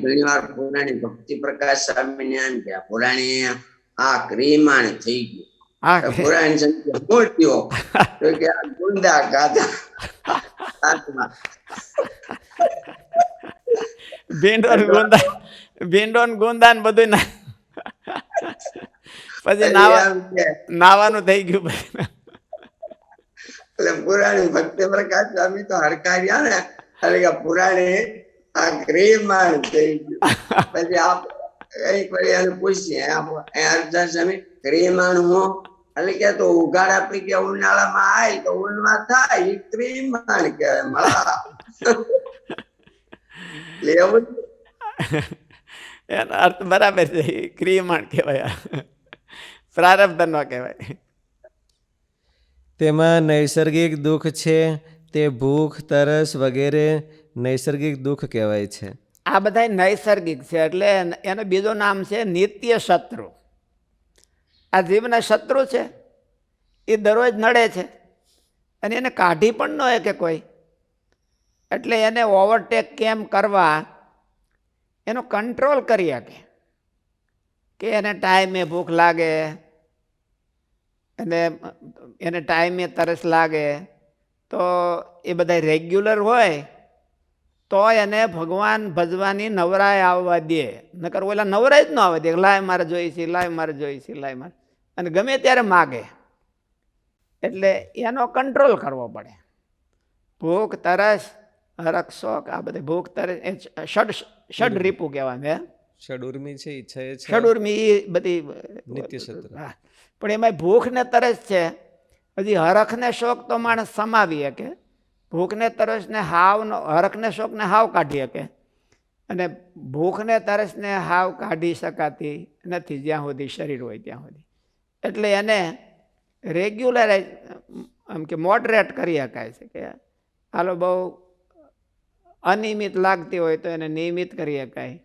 ઘણી વાર પુરાણી ભક્તિ પ્રકાશ સ્વામી ને એમ કે પુરાણી આ ક્રિયમાણ થઈ ગયું. પુરાણી સંખ્યા મૂર્તિઓ તો કે આ ગુંડા ગાધા ભીંડોન ગુંદા ને બધું પછી નાવાનું થઈ ગયું. એટલે પુરાણી ભક્તિ પ્રકાશ સ્વામી તો હરકાર્યા ને, એટલે પુરાણી આ ક્રિયમાણ થઈ ગયું. પછી કઈક એને પૂછીએ હરદાસ સ્વામી ક્રિયમાણ હું, એટલે કે તો ઉઘાડ આપી કે ઉનાળામાં આય તો ઉનમાં થાય, એ ક્રિયમાણ કહેવાય. એવું એનો અર્થ બરાબર છે. ક્રિયમાણ કહેવાય, પ્રારબ્ધ ન કહેવાય. તેમાં નૈસર્ગિક દુઃખ છે તે ભૂખ, તરસ વગેરે નૈસર્ગિક દુઃખ કહેવાય છે. આ બધા નૈસર્ગિક છે. એટલે એનું બીજું નામ છે નિત્ય શત્રુ. આ જીવના શત્રુ છે, એ દરરોજ નડે છે અને એને કાઢી પણ ન હોય કે કોઈ. એટલે એને ઓવરટેક કેમ કરવા, એનો કંટ્રોલ કરી શકે. કે એને ટાઈમે ભૂખ લાગે, અને એને ટાઈમે તરસ લાગે, તો એ બધા રેગ્યુલર હોય તો એને ભગવાન ભજવાની નવરાય આવવા દે. નકર ઓલા નવરાય જ ન આવવા દે. લાય મારે જોઈ છે, લાય મારે જોઈ છે, લાય મારે, અને ગમે ત્યારે માગે. એટલે એનો કંટ્રોલ કરવો પડે. ભૂખ, તરસ, હરખ, શોખ, આ બધી ભૂખ, તરસ ષડ રીપુ કહેવાય. ષડુર્મી છે, ઈચ્છા છે, ષડુર્મી એ બધી નિત્ય શત્રુ. હા, પણ એમાં ભૂખ ને તરસ છે. હજી હરખ ને શોખ તો માણસ સમાવી શકે, ભૂખ ને તરસ ને હાવ, હરખ ને શોખ ને હાવ કાઢી શકે, અને ભૂખ ને તરસ ને હાવ કાઢી શકાતી નથી જ્યાં સુધી શરીર હોય ત્યાં સુધી. એટલે એને રેગ્યુલરાઇઝ એમ કે મોડરેટ કરી શકાય છે કે હાલો બહુ અનિયમિત લાગતી હોય તો એને નિયમિત કરી શકાય,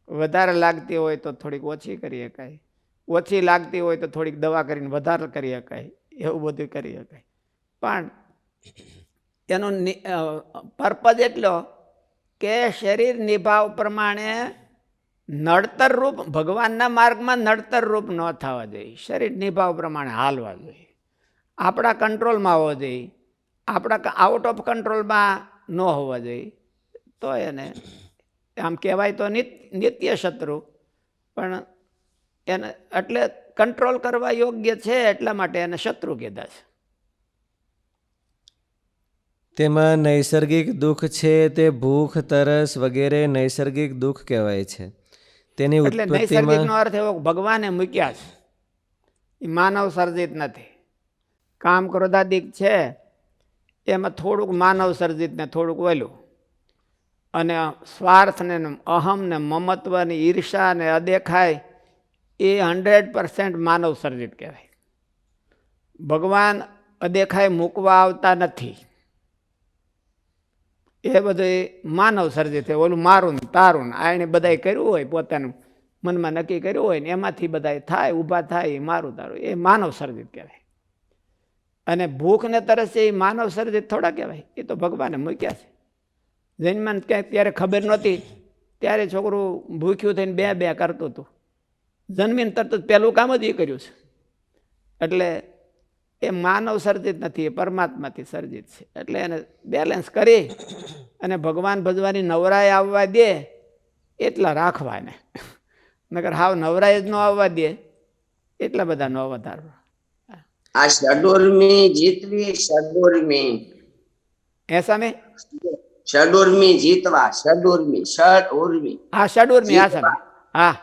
વધારે લાગતી હોય તો થોડીક ઓછી કરી શકાય, ઓછી લાગતી હોય તો થોડીક દવા કરીને વધારે કરી શકાય, એવું બધું કરી શકાય. પણ એનો પર્પઝ એટલો કે શરીર નિભાવ પ્રમાણે નડતર રૂપ ભગવાનના માર્ગમાં નડતર રૂપ ન થવા જોઈએ, શરીર નિભાવ પ્રમાણે હાલવા જોઈએ, આપણા કંટ્રોલમાં હોવો જોઈએ, આપણા આઉટ ઓફ કંટ્રોલમાં ન હોવા જોઈએ. તો એને આમ કહેવાય તો નિત્ય શત્રુ, પણ એને એટલે કંટ્રોલ કરવા યોગ્ય છે એટલા માટે એને શત્રુ કીધા છે. તેમાં નૈસર્ગિક દુઃખ છે તે ભૂખ, તરસ વગેરે નૈસર્ગિક દુઃખ કહેવાય છે. તેની એટલે નૈસર્ગિકનો ઉત્પત્તિમાં અર્થ એવો ભગવાને મૂક્યા છે, એ માનવ સર્જિત નથી. કામ ક્રોધાદિક છે એમાં થોડુંક માનવ સર્જિત ને થોડુંક ઓલું, અને સ્વાર્થ ને અહમ ને મમત્વ ને ઈર્ષા ને અદેખાય એ 100% માનવ સર્જિત કહેવાય. ભગવાન અદેખાય મૂકવા આવતા નથી, એ બધું માનવ સર્જિત છે. ઓલું મારું ને તારું ને આને બધાય કર્યું હોય, પોતાનું મનમાં નક્કી કર્યું હોય ને એમાંથી બધા થાય ઊભા થાય, મારું તારું એ માનવ સર્જિત કહેવાય. અને ભૂખ ને તરસ છે એ માનવ સર્જિત થોડા કહેવાય, એ તો ભગવાને મૂક્યા છે. જન્માન ક્યાંક ત્યારે ખબર નહોતી ત્યારે છોકરું ભૂખ્યું થઈને બે બે કરતું હતું, જન્મીને તરત જ પહેલું કામ જ એ કર્યું છે. એટલે એ માનવ સર્જિત નથી, એ પરમાત્માથી સર્જિત છે. એટલે એને બેલેન્સ કરી અને ભગવાન ભજવાની નવરાય આવવા દે એટલા રાખવા એને, નકર હાવ નવરાય જ ન આવવા દે એટલા બધા ન વધારવા. આ ષડુર્મી જીતવી, ષડુર્મી એસા મેં ષડુર્મી જીતવા, ષડુર્મી ષડ ઉર્મી હા ષડુર્મી હા સામે હા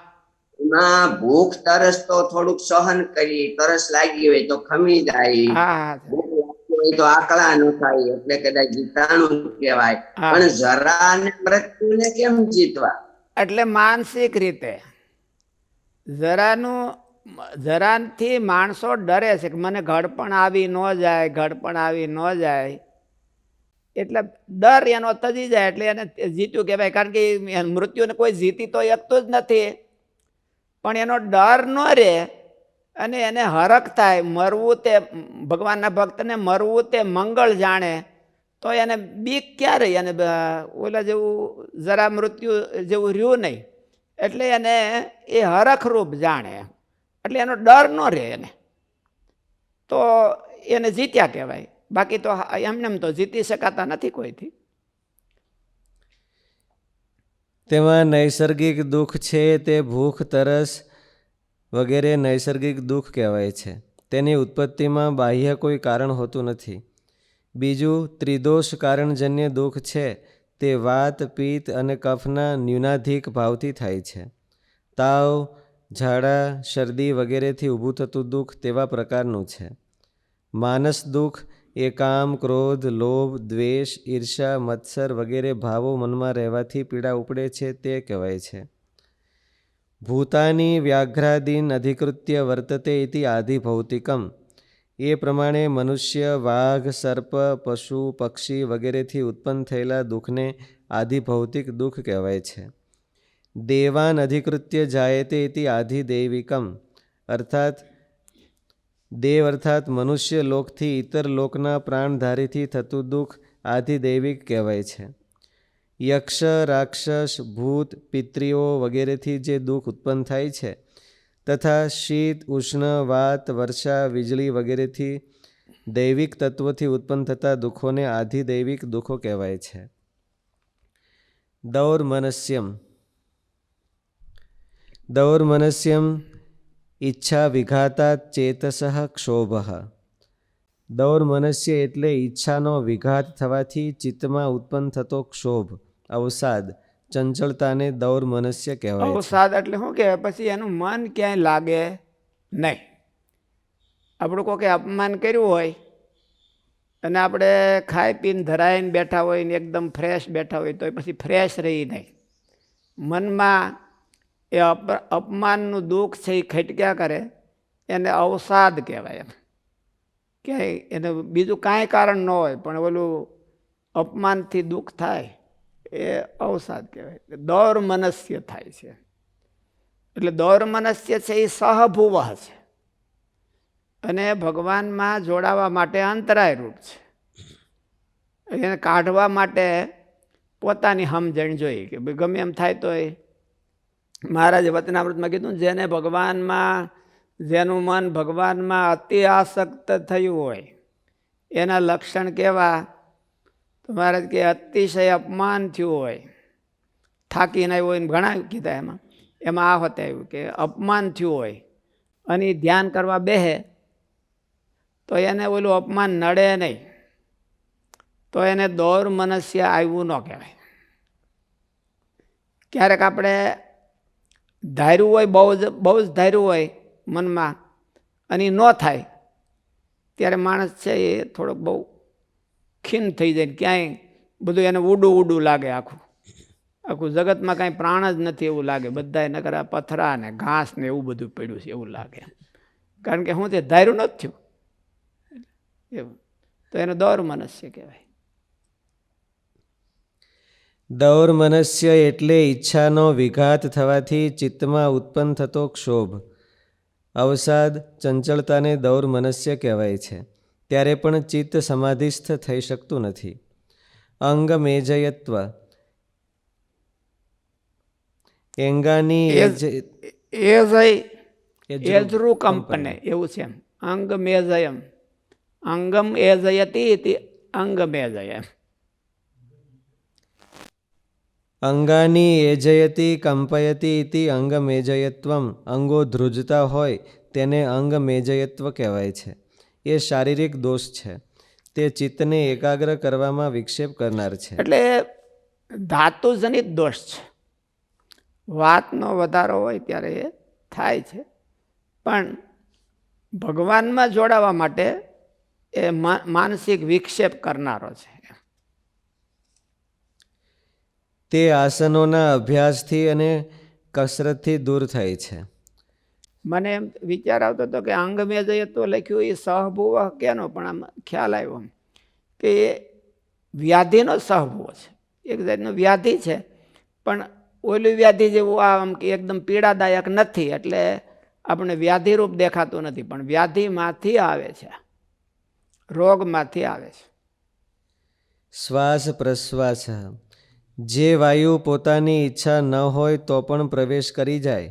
એમાં ભૂખ તરસ તો થોડુંક સહન કરી, તરસ લાગી હોય તો ખમી જાય, હા ભૂખ લાગી હોય તો આકળા ન થાય એટલે કદાચ જીતાણું કહેવાય. હા. પણ જરા ને મૃત્યુને કેમ જીતવા? એટલે માનસિક રીતે જરાથી માણસો ડરે છે કે મને ઘડપણ આવી ન જાય, ઘડપણ આવી ન જાય, એટલે ડર એનો તજી જાય એટલે એને જીત્યું કહેવાય. કારણ કે મૃત્યુને કોઈ જીતી તો શકતું જ નથી, પણ એનો ડર ન રહે અને એને હરખ થાય. મરવું તે ભગવાનના ભક્તને મરવું તે મંગળ જાણે, તો એને બીક ક્યાં રહી? અને ઓલા જેવું જરા મૃત્યુ જેવું રહ્યું નહીં, એટલે એને એ હરખરૂપ જાણે, એટલે એનો ડર ન રહે એને, તો એને જીત્યા કહેવાય. બાકી તો એમને તો જીતી શકાતા નથી કોઈથી. તેમાં નૈસર્ગિક દુઃખ છે તે ભૂખ, તરસ વગેરે નૈસર્ગિક દુઃખ કહેવાય છે. તેની ઉત્પત્તિમાં બાહ્ય કોઈ કારણ હોતું નથી. બીજું ત્રિદોષ કારણજન્ય દુઃખ છે તે વાત, પિત્ત અને કફના ન્યૂનાધિક ભાવથી થાય છે. તાવ, ઝાડા, શરદી વગેરેથી ઊભું થતું દુઃખ તેવા પ્રકારનું છે. માનસ દુઃખ એ કામ, ક્રોધ, લોભ, દ્વેષ, ઈર્ષા, મત્સર વગેરે ભાવો મનમાં રહેવાથી પીડા ઉપડે છે તે કહેવાય છે. ભૂતાની વ્યાઘ્રાદીન અધિકૃત્ય વર્તતે ઇતિ આધિભૌતિકમ, એ પ્રમાણે મનુષ્ય, વાઘ, સર્પ, પશુ, પક્ષી વગેરેથી ઉત્પન્ન થયેલા દુઃખને આધિભૌતિક દુઃખ કહેવાય છે. દેવાન અધિકૃત્ય જાયતે ઇતિ આધિદૈવિકમ, અર્થાત દેવ અર્થાત મનુષ્ય લોકથી ઇતર લોકના પ્રાણધારીથી થતું દુઃખ આધિદૈવિક કહેવાય છે. યક્ષ, રાક્ષસ, ભૂત, પિતૃઓ વગેરેથી જે દુઃખ ઉત્પન્ન થાય છે તથા શીત, ઉષ્ણ, વાત, વર્ષા, વીજળી વગેરેથી દૈવિક તત્વથી ઉત્પન્ન થતા દુઃખોને આધિદૈવિક દુઃખો કહેવાય છે. દૌર્મનસ્યમ દૌર્મનસ્યમ ઈચ્છા વિઘાતા ચેતસઃ ક્ષોભ. દૌર્મનસ્ય એટલે ઈચ્છાનો વિઘાત થવાથી ચિત્તમાં ઉત્પન્ન થતો ક્ષોભ, અવસાદ, ચંચળતાને દૌર્મનસ્ય કહેવાય છે. અવસાદ એટલે શું કે પછી એનું મન ક્યાંય લાગે નહીં. આપણું કોઈ અપમાન કર્યું હોય અને આપણે ખાઈ પીને ધરાઈને બેઠા હોય ને એકદમ ફ્રેશ બેઠા હોય તો પછી ફ્રેશ રહી નહીં. મનમાં એ અપમાનનું દુઃખ છે એ ખટક્યા કરે, એને અવસાદ કહેવાય. એમ ક્યાંય એને બીજું કાંઈ કારણ ન હોય પણ ઓલું અપમાનથી દુઃખ થાય એ અવસાદ કહેવાય. દૌર મનસ્ય થાય છે. એટલે દૌર મનસ્ય છે એ સહભુવ છે અને ભગવાનમાં જોડાવા માટે અંતરાય રૂપ છે. એને કાઢવા માટે પોતાની સમજણ જોઈએ કે ભાઈ ગમે એમ થાય તો એ મહારાજે વચનામૃતમાં કીધું જેને ભગવાનમાં, જેનું મન ભગવાનમાં અતિ આસક્ત થયું હોય એના લક્ષણ કેવા? તો મહારાજ કે અતિશય અપમાન થયું હોય, થાકીને આવ્યો હોય, ઘણા કીધા એમાં આ હોતે આવ્યું કે અપમાન થયું હોય અને ધ્યાન કરવા બેહે તો એને ઓલું અપમાન નડે નહીં, તો એને દૌર મનસ્ય આવ્યું ન કહેવાય. ક્યારેક આપણે ધાર્યું હોય, બહુ જ ધાર્યું હોય મનમાં અને ન થાય ત્યારે માણસ છે એ થોડોક બહુ ખીન થઈ જાય, ક્યાંય બધું એને ઉડું ઉડું લાગે, આખું જગતમાં કાંઈ પ્રાણ જ નથી એવું લાગે, બધા નકરા પથરા ને ઘાસ ને એવું બધું પડ્યું છે એવું લાગે. કારણ કે હું તે ધાર્યું નથી થયું એવું. તો એને દૌર મનસ્ય કહેવાય. દૌર મનસ્ય એટલે ઈચ્છાનો વિઘાત થવાથી ચિત્તમાં ઉત્પન્ન થતો ક્ષોભ. અવસાદ, ચંચળતાને દૌર મનસ્ય કહેવાય છે. ત્યારે પણ ચિત્ત સમાધિસ્થ થઈ શકતું નથી. અંગ મેજયત્વ એંગાની એજરૂ કંપને એવું છે. અંગ મેજયમ અંગમ એજયતી અંગ મેજયમ. અંગાની એજયતી કંપયતી ઇતિ અંગ મેજયત્વમ. અંગો ધ્રુજતા હોય તેને અંગ મેજયત્વ કહેવાય છે. એ શારીરિક દોષ છે. તે ચિત્તને એકાગ્ર કરવામાં વિક્ષેપ કરનાર છે. એટલે ધાતુજનિત દોષ છે. વાતનો વધારો હોય ત્યારે એ થાય છે, પણ ભગવાનમાં જોડાવા માટે એ માનસિક વિક્ષેપ કરનારો છે. તે આસનોના અભ્યાસથી અને કસરતથી દૂર થાય છે. મને એમ વિચાર આવતો હતો કે અંગ મેજયત્વ લખ્યું એ સહભુવ કેનો, પણ આમ ખ્યાલ આવ્યો કે એ વ્યાધિનો સહભુવ છે. એક જાતનો વ્યાધિ છે, પણ ઓલી વ્યાધિ જેવું આમ કે એકદમ પીડાદાયક નથી, એટલે આપણે વ્યાધિરૂપ દેખાતું નથી, પણ વ્યાધિમાંથી આવે છે, રોગમાંથી આવે છે. શ્વાસ પ્રશ્વાસ. જે વાયુ પોતાની ઈચ્છા ન હોય તો પણ પ્રવેશ કરી જાય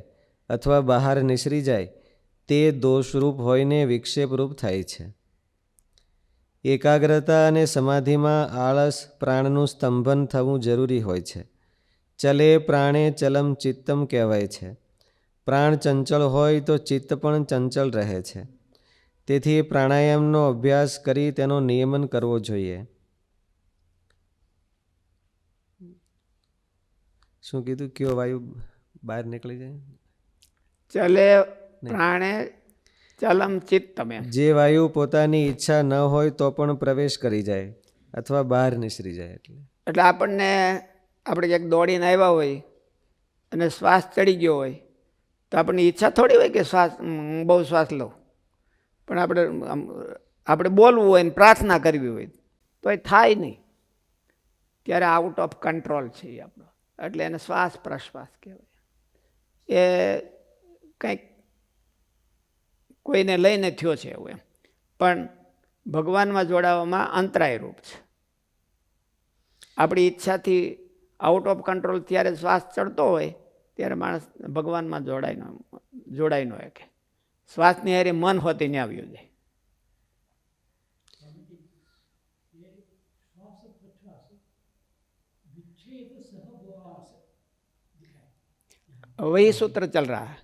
અથવા બહાર નિસરી જાય તે દોષરૂપ હોઈને વિક્ષેપરૂપ થાય છે. એકાગ્રતા અને સમાધિમાં આળસ, પ્રાણનું સ્તંભન થવું જરૂરી હોય છે. ચલે પ્રાણે ચલમ ચિત્તમ કહેવાય છે. પ્રાણ ચંચળ હોય તો ચિત્ત પણ ચંચળ રહે છે. તેથી પ્રાણાયામનો અભ્યાસ કરી તેનો નિયમન કરવો જોઈએ. શું કીધું? કયો વાયુ બહાર નીકળી જાય? ચલે પ્રાણે ચલમ ચિત્તમ. જે વાયુ પોતાની ઈચ્છા ન હોય તો પણ પ્રવેશ કરી જાય અથવા બહાર નિસરી જાય. એટલે આપણને આપણે ક્યાંક દોડીને આવ્યા હોય અને શ્વાસ ચડી ગયો હોય તો આપણને ઈચ્છા થોડી હોય કે બહુ શ્વાસ લઉં, પણ આપણે બોલવું હોય ને પ્રાર્થના કરવી હોય તો એ થાય નહીં. ત્યારે આઉટ ઓફ કંટ્રોલ છે એ આપણો, એટલે એને શ્વાસ પ્રશ્વાસ કહેવાય. એ કંઈક કોઈને લઈને થયો છે એવું એમ, પણ ભગવાનમાં જોડાવામાં અંતરાય રૂપ છે. આપણી ઈચ્છાથી આઉટ ઓફ કંટ્રોલ ત્યારે શ્વાસ ચડતો હોય ત્યારે માણસ ભગવાનમાં જોડાઈ ન શકે. શ્વાસની હારે મન હોતી ને આવ્યું જાય. वही सूत्र चल रहा है.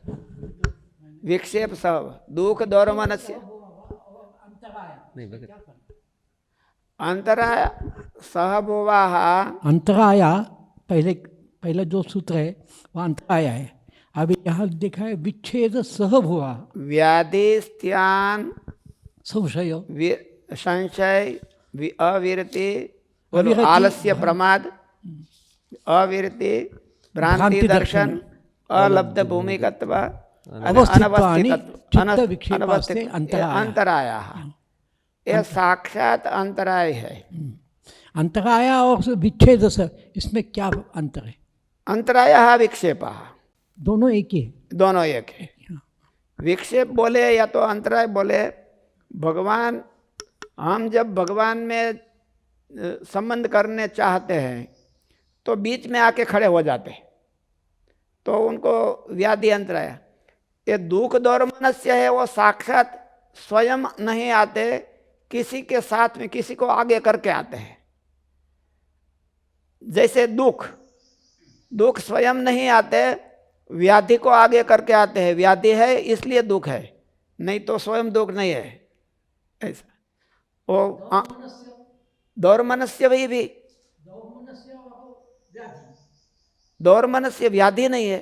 विक्षेप सब दुख दौर मनस्य अंतराय सहभुवाः. अंतराया पहले जो सूत्र है वो अंतराया है. अभी यहाँ देखा है विच्छेद सहभुवा. व्याधि स्त्यान संशय संशय अविरति आलस्य प्रमाद अविरति भ्रांति दर्शन अलब्ध भूमिकत्व अवस्थित्वानि चित्त विक्षेपास्ते अनवस्थित अंतराया। अंतराया, ये साक्षात अंतराय है। अंतराया और विच्छेद से इसमें क्या अंतर है? अंतराय विक्षेप, दोनों एक ही है। दोनों एक है। विक्षेप बोले या तो अंतराय बोले, भगवान, हम जब भगवान में संबंध करने चाहते हैं तो बीच में आके खड़े हो जाते हैं, तो उनको व्याधि अंतराय। ये दुख दौर्मनस्य है, वो साक्षात स्वयं नहीं आते, किसी के साथ में किसी को आगे करके आते हैं। जैसे दुख, दुख स्वयं नहीं आते, व्याधि को आगे करके आते हैं। व्याधि है इसलिए दुख है, नहीं तो स्वयं दुख नहीं है। ऐसा वो दौर्मनस्य भी दौर्मनस्य व्याधि नहीं है,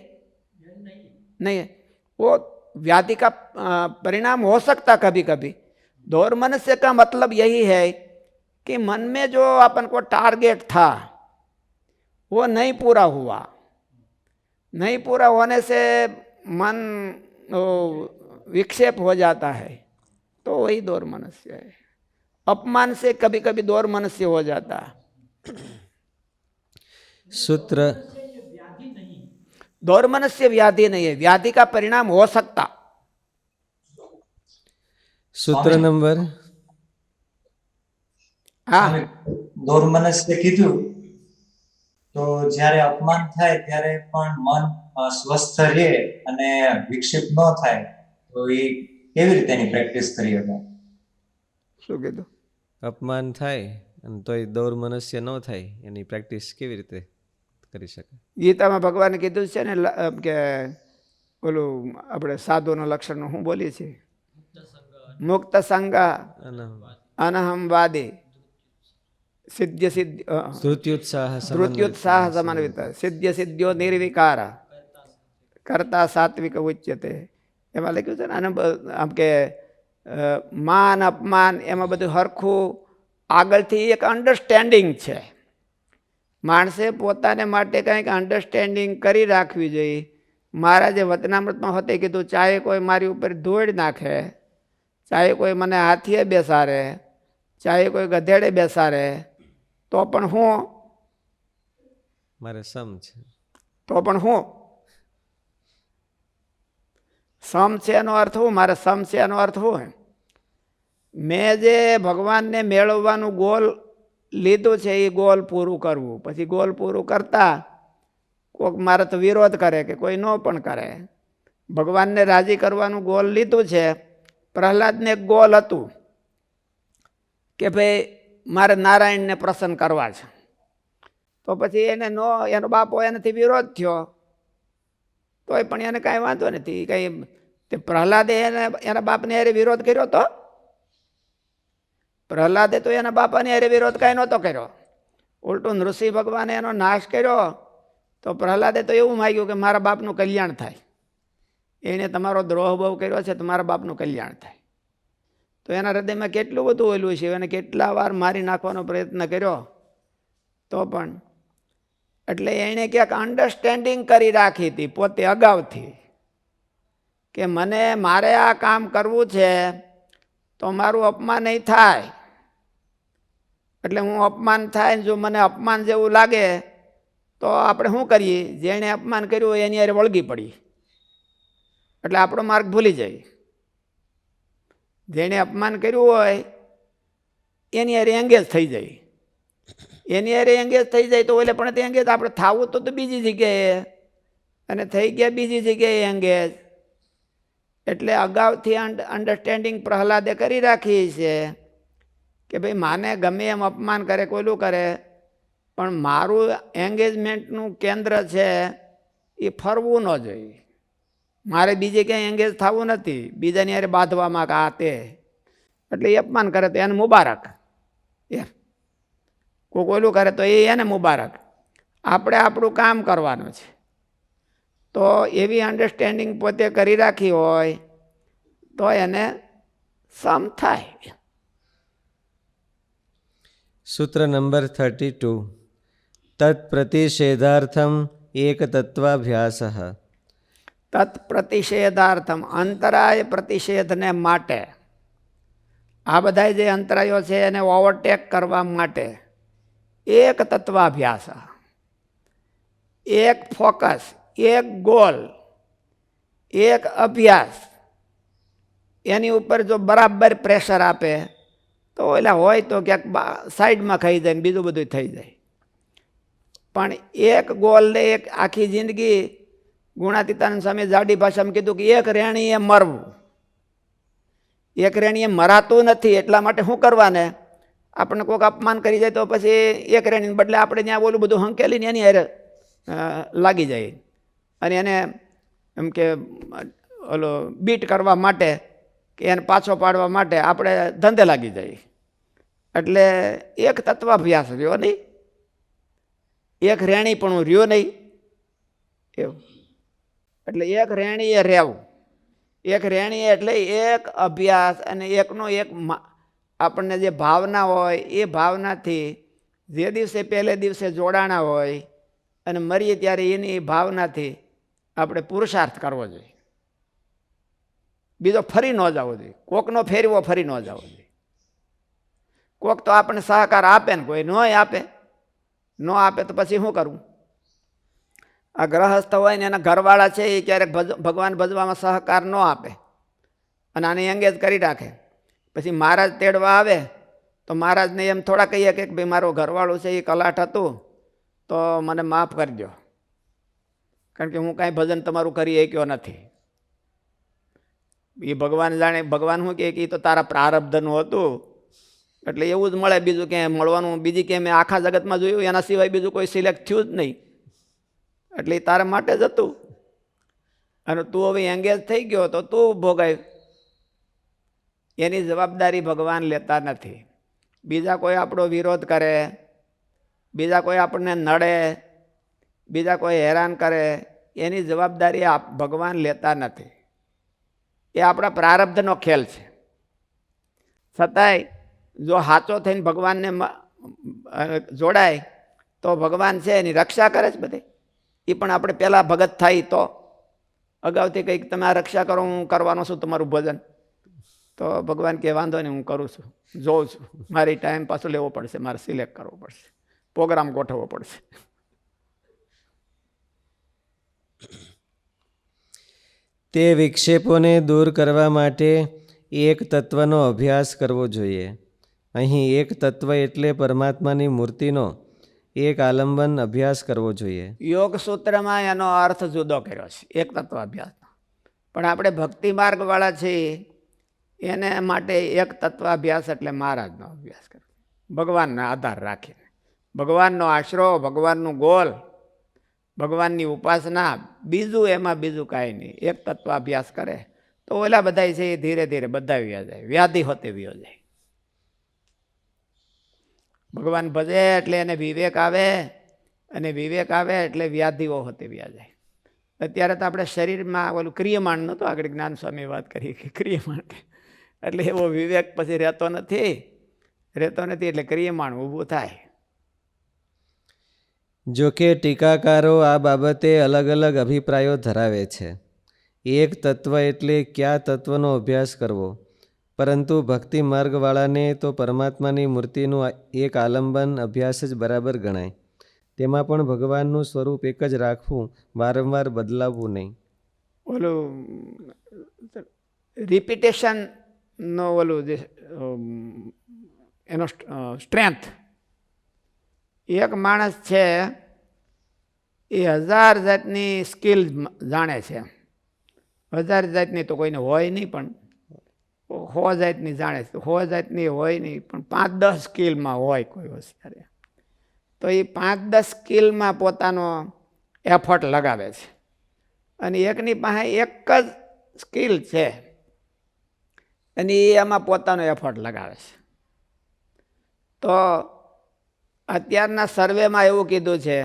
नहीं है। वो व्याधि का परिणाम हो सकता कभी कभी। दौर्मनस्य का मतलब यही है कि मन में जो अपन को टारगेट था वो नहीं पूरा हुआ, नहीं पूरा होने से मन विक्षेप हो जाता है, तो वही दौर्मनस्य है। अपमान से कभी कभी दौर्मनस्य हो जाता है। सूत्र दौर्मनस्य व्याधि नहीं है, व्याधि का परिणाम हो सकता। सूत्र नंबर हाँ, દોર્મનસ્ય કીધું તો જ્યારે અપમાન થાય ત્યારે પણ મન સ્વસ્થ રહે અને વિક્ષેપ ન થાય, તો એ કેવી રીતે એની પ્રેક્ટિસ કરી શકાય? શું કીધું? અપમાન થાય અને તોય દોર મનસ્ય ન થાય, એની પ્રેક્ટિસ કેવી રીતે કરી શકાય? ગીતામાં ભગવાને કીધું છે ને કે ઓલું આપણે સાધુનું લક્ષણ હું બોલીએ છીએ, મુક્ત સંગ અનહમવાદી સિદ્ધ સિદ્ધ ધૃત્યુત્સાહ સમન્વિત સિદ્ધ સિદ્ધ્યો નિર્વિકાર કરતા સાત્વિક ઉચ્યતે. એમાં લખ્યું છે ને, અને આમ કે માન અપમાન એમાં બધું હરખું આગળથી એક અન્ડરસ્ટેન્ડિંગ છે. માણસે પોતાને માટે કંઈક અન્ડરસ્ટેન્ડિંગ કરી રાખવી જોઈએ. મહારાજે વચનામૃતમાં હોતે કીધું, ચાહે કોઈ મારી ઉપર ધૂળ નાખે, ચાહે કોઈ મને હાથીએ બેસાડે, ચાહે કોઈ ગધેડે બેસાડે, તો પણ હું મારે સમ છે, તો પણ હું સમ છે એનો અર્થ હું, મારે સમ છે એનો અર્થ હું. મેં જે ભગવાનને મેળવવાનું ગોલ લીધું છે એ ગોલ પૂરું કરવું. પછી ગોલ પૂરું કરતા કોઈક મારે તો વિરોધ કરે કે કોઈ ન પણ કરે. ભગવાનને રાજી કરવાનું ગોલ લીધું છે. પ્રહલાદને એક ગોલ હતું કે ભાઈ મારે નારાયણને પ્રસન્ન કરવા છે, તો પછી એને એનો બાપો એનાથી વિરોધ થયો, તોય પણ એને કાંઈ વાંધો નથી. કંઈ તે પ્રહલાદે એના બાપને હારે વિરોધ કર્યો તો? પ્રહલાદે તો એના બાપાને હારે વિરોધ કાંઈ નહોતો કર્યો. ઉલટું નૃસિંહ ભગવાને એનો નાશ કર્યો, તો પ્રહલાદે તો એવું માગ્યું કે મારા બાપનું કલ્યાણ થાય. એણે તમારો દ્રોહ બહુ કર્યો છે, તો મારા બાપનું કલ્યાણ થાય. તો એના હૃદયમાં કેટલું બધું ઓલું છે, એને કેટલા વાર મારી નાખવાનો પ્રયત્ન કર્યો, તો પણ એટલે એણે ક્યાંક અન્ડરસ્ટેન્ડિંગ કરી રાખી હતી પોતે અગાઉથી કે મારે આ કામ કરવું છે તો મારું અપમાન નહીં થાય. એટલે હું અપમાન થાય, જો મને અપમાન જેવું લાગે તો આપણે શું કરીએ, જેણે અપમાન કર્યું હોય એની હારે વળગી પડી, એટલે આપણો માર્ગ ભૂલી જાય. જેણે અપમાન કર્યું હોય એની હારે એંગેજ થઈ જાય. એની હારે એંગેજ થઈ જાય તો એટલે પણ તે એંગેજ આપણે થવું તો બીજી જગ્યાએ, અને થઈ ગયા બીજી જગ્યાએ એંગેજ. એટલે અગાઉથી અન્ડરસ્ટેન્ડિંગ પ્રહલાદે કરી રાખી છે કે ભાઈ માને ગમે એમ અપમાન કરે, કોઈલું કરે, પણ મારું એંગેજમેન્ટનું કેન્દ્ર છે એ ફરવું ન જોઈએ. મારે બીજે ક્યાંય એંગેજ થવું નથી, બીજાની હારે બાંધવામાં આ તે. એટલે એ અપમાન કરે તો એને મુબારક, કોઈ કોઈલું કરે તો એને મુબારક. આપણે આપણું કામ કરવાનું છે. તો એવી અન્ડરસ્ટેન્ડિંગ પોતે કરી રાખી હોય તો એને સમ થાય. सूत्र नंबर 32 तत्प्रतिषेधार्थम एक तत्वाभ्यासः તત્પ્રતિષેધાર્થમ, અંતરાય પ્રતિષેધને માટે, આ બધા જે અંતરાયો છે એને ઓવરટેક કરવા માટે એક તત્વાભ્યાસ, એક ફોકસ, એક ગોલ, એક અભ્યાસ, એની ઉપર જો બરાબર પ્રેશર આપે તો એટલે હોય તો ક્યાંક સાઈડમાં ખાઈ જાય ને બીજું બધું થઈ જાય. પણ એક ગોલને એક આખી જિંદગી, ગુણાતીતાનંદ સ્વામી જાડી ભાષામાં કીધું કે એક રેણીએ મરવું, એક રેણીએ મરાતું નથી, એટલા માટે શું કરવાને, આપણને કોઈક અપમાન કરી જાય તો પછી એક રેણીને બદલે આપણે ત્યાં ઓલું બધું હંકેલીને એની હારે લાગી જાય અને એને એમ કે ઓલો બીટ કરવા માટે કે એને પાછો પાડવા માટે આપણે ધંધે લાગી જાય. એટલે એક તત્વાભ્યાસ રહ્યો નહીં, એક રેણી પણ રહ્યો નહીં એવું. એટલે એક રેણીએ રહેવું, એક રેણીએ એટલે એક અભ્યાસ અને એકનો એક આપણને જે ભાવના હોય એ ભાવનાથી જે દિવસે પહેલે દિવસે જોડાણા હોય અને મરીએ ત્યારે એની ભાવનાથી આપણે પુરુષાર્થ કરવો જોઈએ. બીજો ફરી ન જવો જોઈએ, કોકનો ફેરવો ફરી ન જવો જોઈએ. કોક તો આપણને સહકાર આપે ને કોઈ ન આપે, ન આપે તો પછી શું કરવું? આ ગ્રહસ્થ હોય ને એના ઘરવાળા છે એ ક્યારેક ભગવાન ભજવામાં સહકાર ન આપે અને આને એંગેજ કરી રાખે, પછી મહારાજ તેડવા આવે તો મહારાજને એમ થોડા કહીએ કે ભાઈ મારો ઘરવાળું છે એ કલાટ હતું તો મને માફ કરી દો, કારણ કે હું કાંઈ ભજન તમારું કરી શક્યો નથી. એ ભગવાન જાણે, ભગવાન શું કહે કે એ તો તારા પ્રારબ્ધનું હતું એટલે એવું જ મળે, બીજું ક્યાંય મળવાનું, બીજી ક્યાંય મેં આખા જગતમાં જોયું એના સિવાય બીજું કોઈ સિલેક્ટ થયું જ નહીં, એટલે એ તારા માટે જ હતું અને તું હવે એંગેજ થઈ ગયો તો તું ભોગાય. એની જવાબદારી ભગવાન લેતા નથી. બીજા કોઈ આપણો વિરોધ કરે, બીજા કોઈ આપણને નડે, બીજા કોઈ હેરાન કરે, એની જવાબદારી ભગવાન લેતા નથી. એ આપણા પ્રારબ્ધનો ખેલ છે. છતાંય જો સાચો થઈને ભગવાનને જોડાય તો ભગવાન છે એની રક્ષા કરે છે બધે. એ પણ આપણે પહેલાં ભગત થાય તો અગાઉથી કંઈક તમે આ રક્ષા કરો, હું કરવાનો છું તમારું ભજન, તો ભગવાન કે વાંધો નહીં હું કરું છું, જોઉં છું, મારી ટાઈમ પાછો લેવો પડશે, મારે સિલેક્ટ કરવો પડશે, પ્રોગ્રામ ગોઠવવો પડશે. તે વિક્ષેપોને દૂર કરવા માટે એક તત્વનો અભ્યાસ કરવો જોઈએ. અહીં એક તત્વ એટલે પરમાત્માની મૂર્તિનો એક આલંબન અભ્યાસ કરવો જોઈએ. યોગ સૂત્રમાં એનો અર્થ જુદો કર્યો છે, એક તત્વ અભ્યાસ. પણ આપણે ભક્તિ માર્ગવાળા છીએ એને માટે એક તત્વ અભ્યાસ એટલે મહારાજનો અભ્યાસ કરવો, ભગવાનનો આધાર રાખીને, ભગવાનનો આશરો, ભગવાનનું ગોલ, ભગવાનની ઉપાસના, બીજું એમાં બીજું કાંઈ નહીં. એક તત્વ અભ્યાસ કરે તો ઓલા બધા છે એ ધીરે ધીરે બધા વ્યા જાય, વ્યાધિ હોતે વ્યો જાય. ભગવાન ભજે એટલે એને વિવેક આવે અને વિવેક આવે એટલે વ્યાધિઓ હોતે વ્યા જાય. અત્યારે તો આપણે શરીરમાં ઓલું ક્રિયમાણ નહોતું, આગળ જ્ઞાન સ્વામી વાત કરી કે ક્રિયમાણ, એટલે એવો વિવેક પછી રહેતો નથી એટલે ક્રિયમાણ ઊભું થાય. જોકે ટીકાકારો આ બાબતે અલગ અલગ અભિપ્રાયો ધરાવે છે. એક તત્વ એટલે કયા તત્વનો અભ્યાસ કરવો, પરંતુ ભક્તિ માર્ગવાળાને તો પરમાત્માની મૂર્તિનું એક આલંબન અભ્યાસ જ બરાબર ગણાય. તેમાં પણ ભગવાનનું સ્વરૂપ એક જ રાખવું, વારંવાર બદલાવવું નહીં. ઓલું રિપીટેશનનો ઓલું જે એનો સ્ટ્રેન્થ, એક માણસ છે એ 1000 જાતની સ્કિલ જાણે છે, 1000 જાતની તો કોઈને હોય નહીં, પણ 100 જાતની જાણે છે, 100 જાતની હોય નહીં, પણ 5-10 સ્કિલમાં હોય કોઈ હોશિયાર. તો એ 5-10 સ્કિલમાં પોતાનો એફર્ટ લગાવે છે અને એકની પાસે એક જ સ્કિલ છે અને એ એમાં પોતાનો એફર્ટ લગાવે છે. તો અત્યારના સર્વેમાં એવું કીધું છે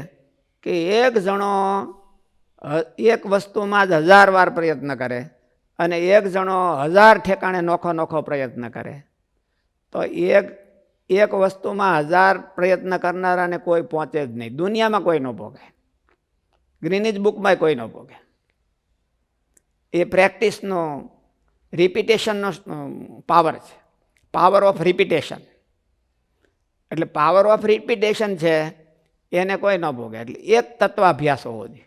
કે એક જણો એક વસ્તુમાં જ 1000 વાર પ્રયત્ન કરે અને એક જણો 1000 ઠેકાણે નોખો પ્રયત્ન કરે, તો એક વસ્તુમાં 1000 પ્રયત્ન કરનારાને કોઈ પહોંચે જ નહીં. દુનિયામાં કોઈ ન ભોગે, ગ્રીનિજ બુકમાં કોઈ ન ભોગે. એ પ્રેક્ટિસનો રિપીટેશનનો પાવર છે, પાવર ઓફ રિપીટેશન. એટલે પાવર ઓફ રિપીટેશન છે એને કોઈ ન ભોગે. એટલે એક તત્વાભ્યાસ હોવો જોઈએ.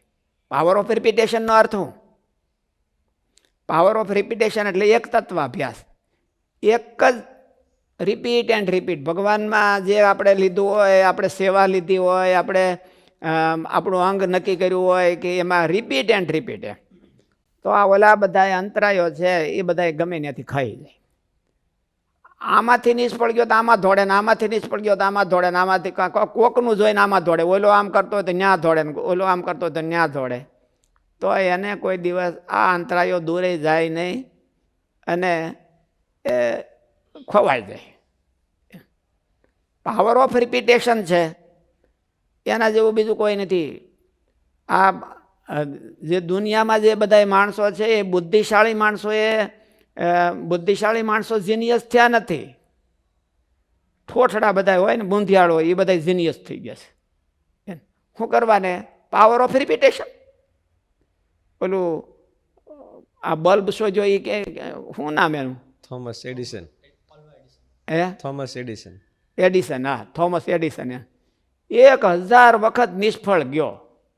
પાવર ઓફ રિપીટેશનનો અર્થ શું? પાવર ઓફ રિપીટેશન એટલે એક તત્વાભ્યાસ, એક જ રિપીટ એન્ડ રિપીટ. ભગવાનમાં જે આપણે લીધું હોય, આપણે સેવા લીધી હોય, આપણે આપણું અંગ નક્કી કર્યું હોય કે એમાં રિપીટ એન્ડ રિપીટ એમ. તો આ ઓલા બધા અંતરાયો છે એ બધા ગમે ત્યાંથી ખાઈ જાય. આમાંથી નિષ્ફળ ગયો તો આમાં દોડે ને, આમાંથી નિષ્ફળ ગયો તો આમાં દોડે ને, આમાંથી કોકનું જોઈને આમાં દોડે, ઓલો આમ કરતો હોય તો ન્યા દોડે ને ઓલો આમ કરતો હોય તો ન્યા દોડે. તો એને કોઈ દિવસ આ અંતરાયો દૂરે જાય નહીં અને એ ખોવાઈ જાય. પાવર ઓફ રિપીટેશન છે એના જેવું બીજું કોઈ નથી. આ જે દુનિયામાં જે બધા માણસો છે એ બુદ્ધિશાળી માણસો જીનિયસ થયા નથી. ઠોઠડા બધા હોય ને, બુંધિયાળો, એ બધા જીનિયસ થઈ ગયા છે. શું કરવાને? Power of repetition. પેલું આ બલ્બ શોધ્યો એ કે શું નામ એનું? Thomas Edison. Thomas Edison. Edison, હા, થોમસ એડિસન. 1000 વખત નિષ્ફળ ગયો.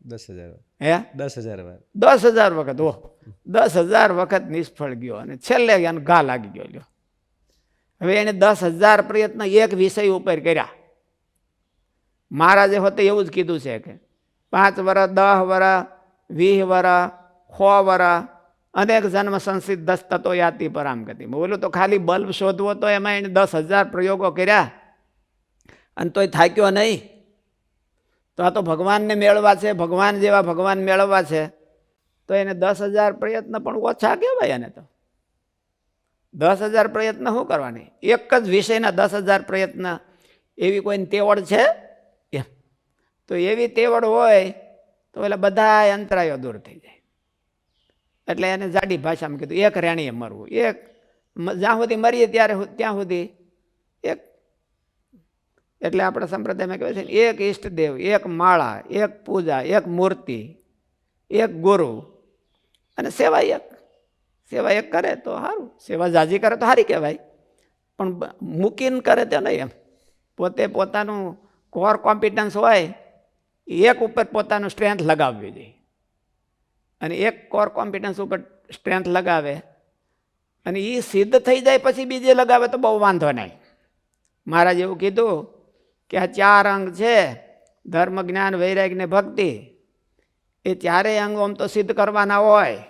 10,000. હે? 10,000 વાર. 10,000 વખત. ઓહ, 10,000 વખત નિષ્ફળ ગયો અને છેલ્લે એને ઘા લાગી ગયો લ્યો. હવે એને 10,000 પ્રયત્ન એક વિષય ઉપર કર્યા. મહારાજે હોતે એવું જ કીધું છે કે 5 વર્ષ, 10 વર્ષ, 20 વર્ષ, 100 વર્ષ, અનેક જન્મ સંસિદ્ધ તત્વો યાતિ પરામ ગતિ. બોલું તો ખાલી બલ્બ શોધવો તો એમાં એને 10,000 પ્રયોગો કર્યા અને તોય થાક્યો નહીં. તો આ તો ભગવાનને મેળવા છે, ભગવાન જેવા ભગવાન મેળવવા છે તો એને 10,000 પ્રયત્ન પણ ઓછા કહેવાય. એને તો 10,000 પ્રયત્ન શું કરવાની? એક જ વિષયના 10,000 પ્રયત્ન. એવી કોઈને તેવડ છે? એમ તો એવી તેવડ હોય તો એટલે બધા અંતરાયો દૂર થઈ જાય. એટલે એને જાડી ભાષામાં કીધું એક રેણીએ મરવું. એક જ્યાં સુધી મરીએ ત્યાં સુધી એક. એટલે આપણા સંપ્રદાયમાં કહેવાય છે ને, એક ઈષ્ટદેવ, એક માળા, એક પૂજા, એક મૂર્તિ, એક ગુરુ અને સેવા એક. સેવા એક કરે તો સારું, સેવા જાજી કરે તો સારી કહેવાય, પણ મૂકીને કરે તો નહીં. એમ પોતે પોતાનું કોર કોમ્પિટન્સ હોય એક ઉપર પોતાનું સ્ટ્રેન્થ લગાવવી જોઈએ. અને એક કોર કોમ્પિટન્સ ઉપર સ્ટ્રેન્થ લગાવે અને એ સિદ્ધ થઈ જાય પછી બીજે લગાવે તો બહુ વાંધો નહીં. મહારાજ એવું કીધું કે આ 4 અંગ છે, ધર્મ, જ્ઞાન, વૈરાગ્ય ને ભક્તિ. એ 4 અંગો આમ તો સિદ્ધ કરવાના હોય,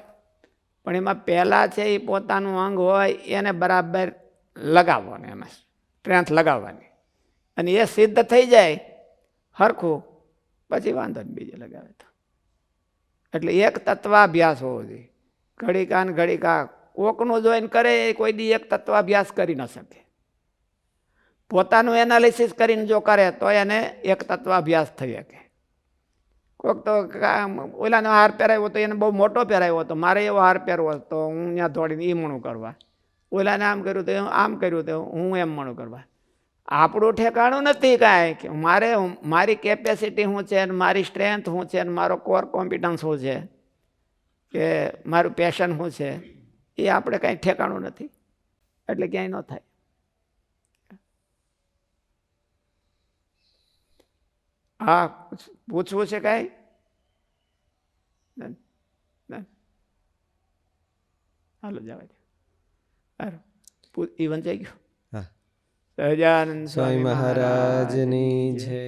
પણ એમાં પહેલાં છે એ પોતાનું અંગ હોય એને બરાબર લગાવવાનું, એમાં સ્ટ્રેન્થ લગાવવાની. અને એ સિદ્ધ થઈ જાય હરખું પછી વાંધો નહીં બીજે લગાવે તો. એટલે એક તત્વાભ્યાસ હોવો જોઈએ. ઘડીકા ને ઘડીકા કોકનું જોઈને કરે કોઈ દી એક તત્વાભ્યાસ કરી ન શકે. પોતાનું એનાલિસિસ કરીને જો કરે તો એને એક તત્વાભ્યાસ થઈ શકે. કોઈક તો ઓલાનો હાર પહેરાવ્યો તો એને બહુ મોટો પહેરાવ્યો હતો, મારે એવો હાર પહેરવો તો હું ત્યાં દોડીને એ મણું કરવા. ઓલાને આમ કર્યું તો આમ કર્યું તો હું એમ મણું કરવા. આપણું ઠેકાણું નથી કાંઈ કે મારી કેપેસિટી શું છે, મારી સ્ટ્રેન્થ શું છે, મારો કોર કોમ્પિટન્સ શું છે, કે મારું પેશન શું છે, એ આપણે કાંઈ ઠેકાણું નથી. એટલે ક્યાંય ન થાય. હા, પૂછવું છે કાંઈ? હાલો જવા દે. સારું, એ વંચાઈ ગયું. હા. સહજાનંદ સ્વામી મહારાજની જય.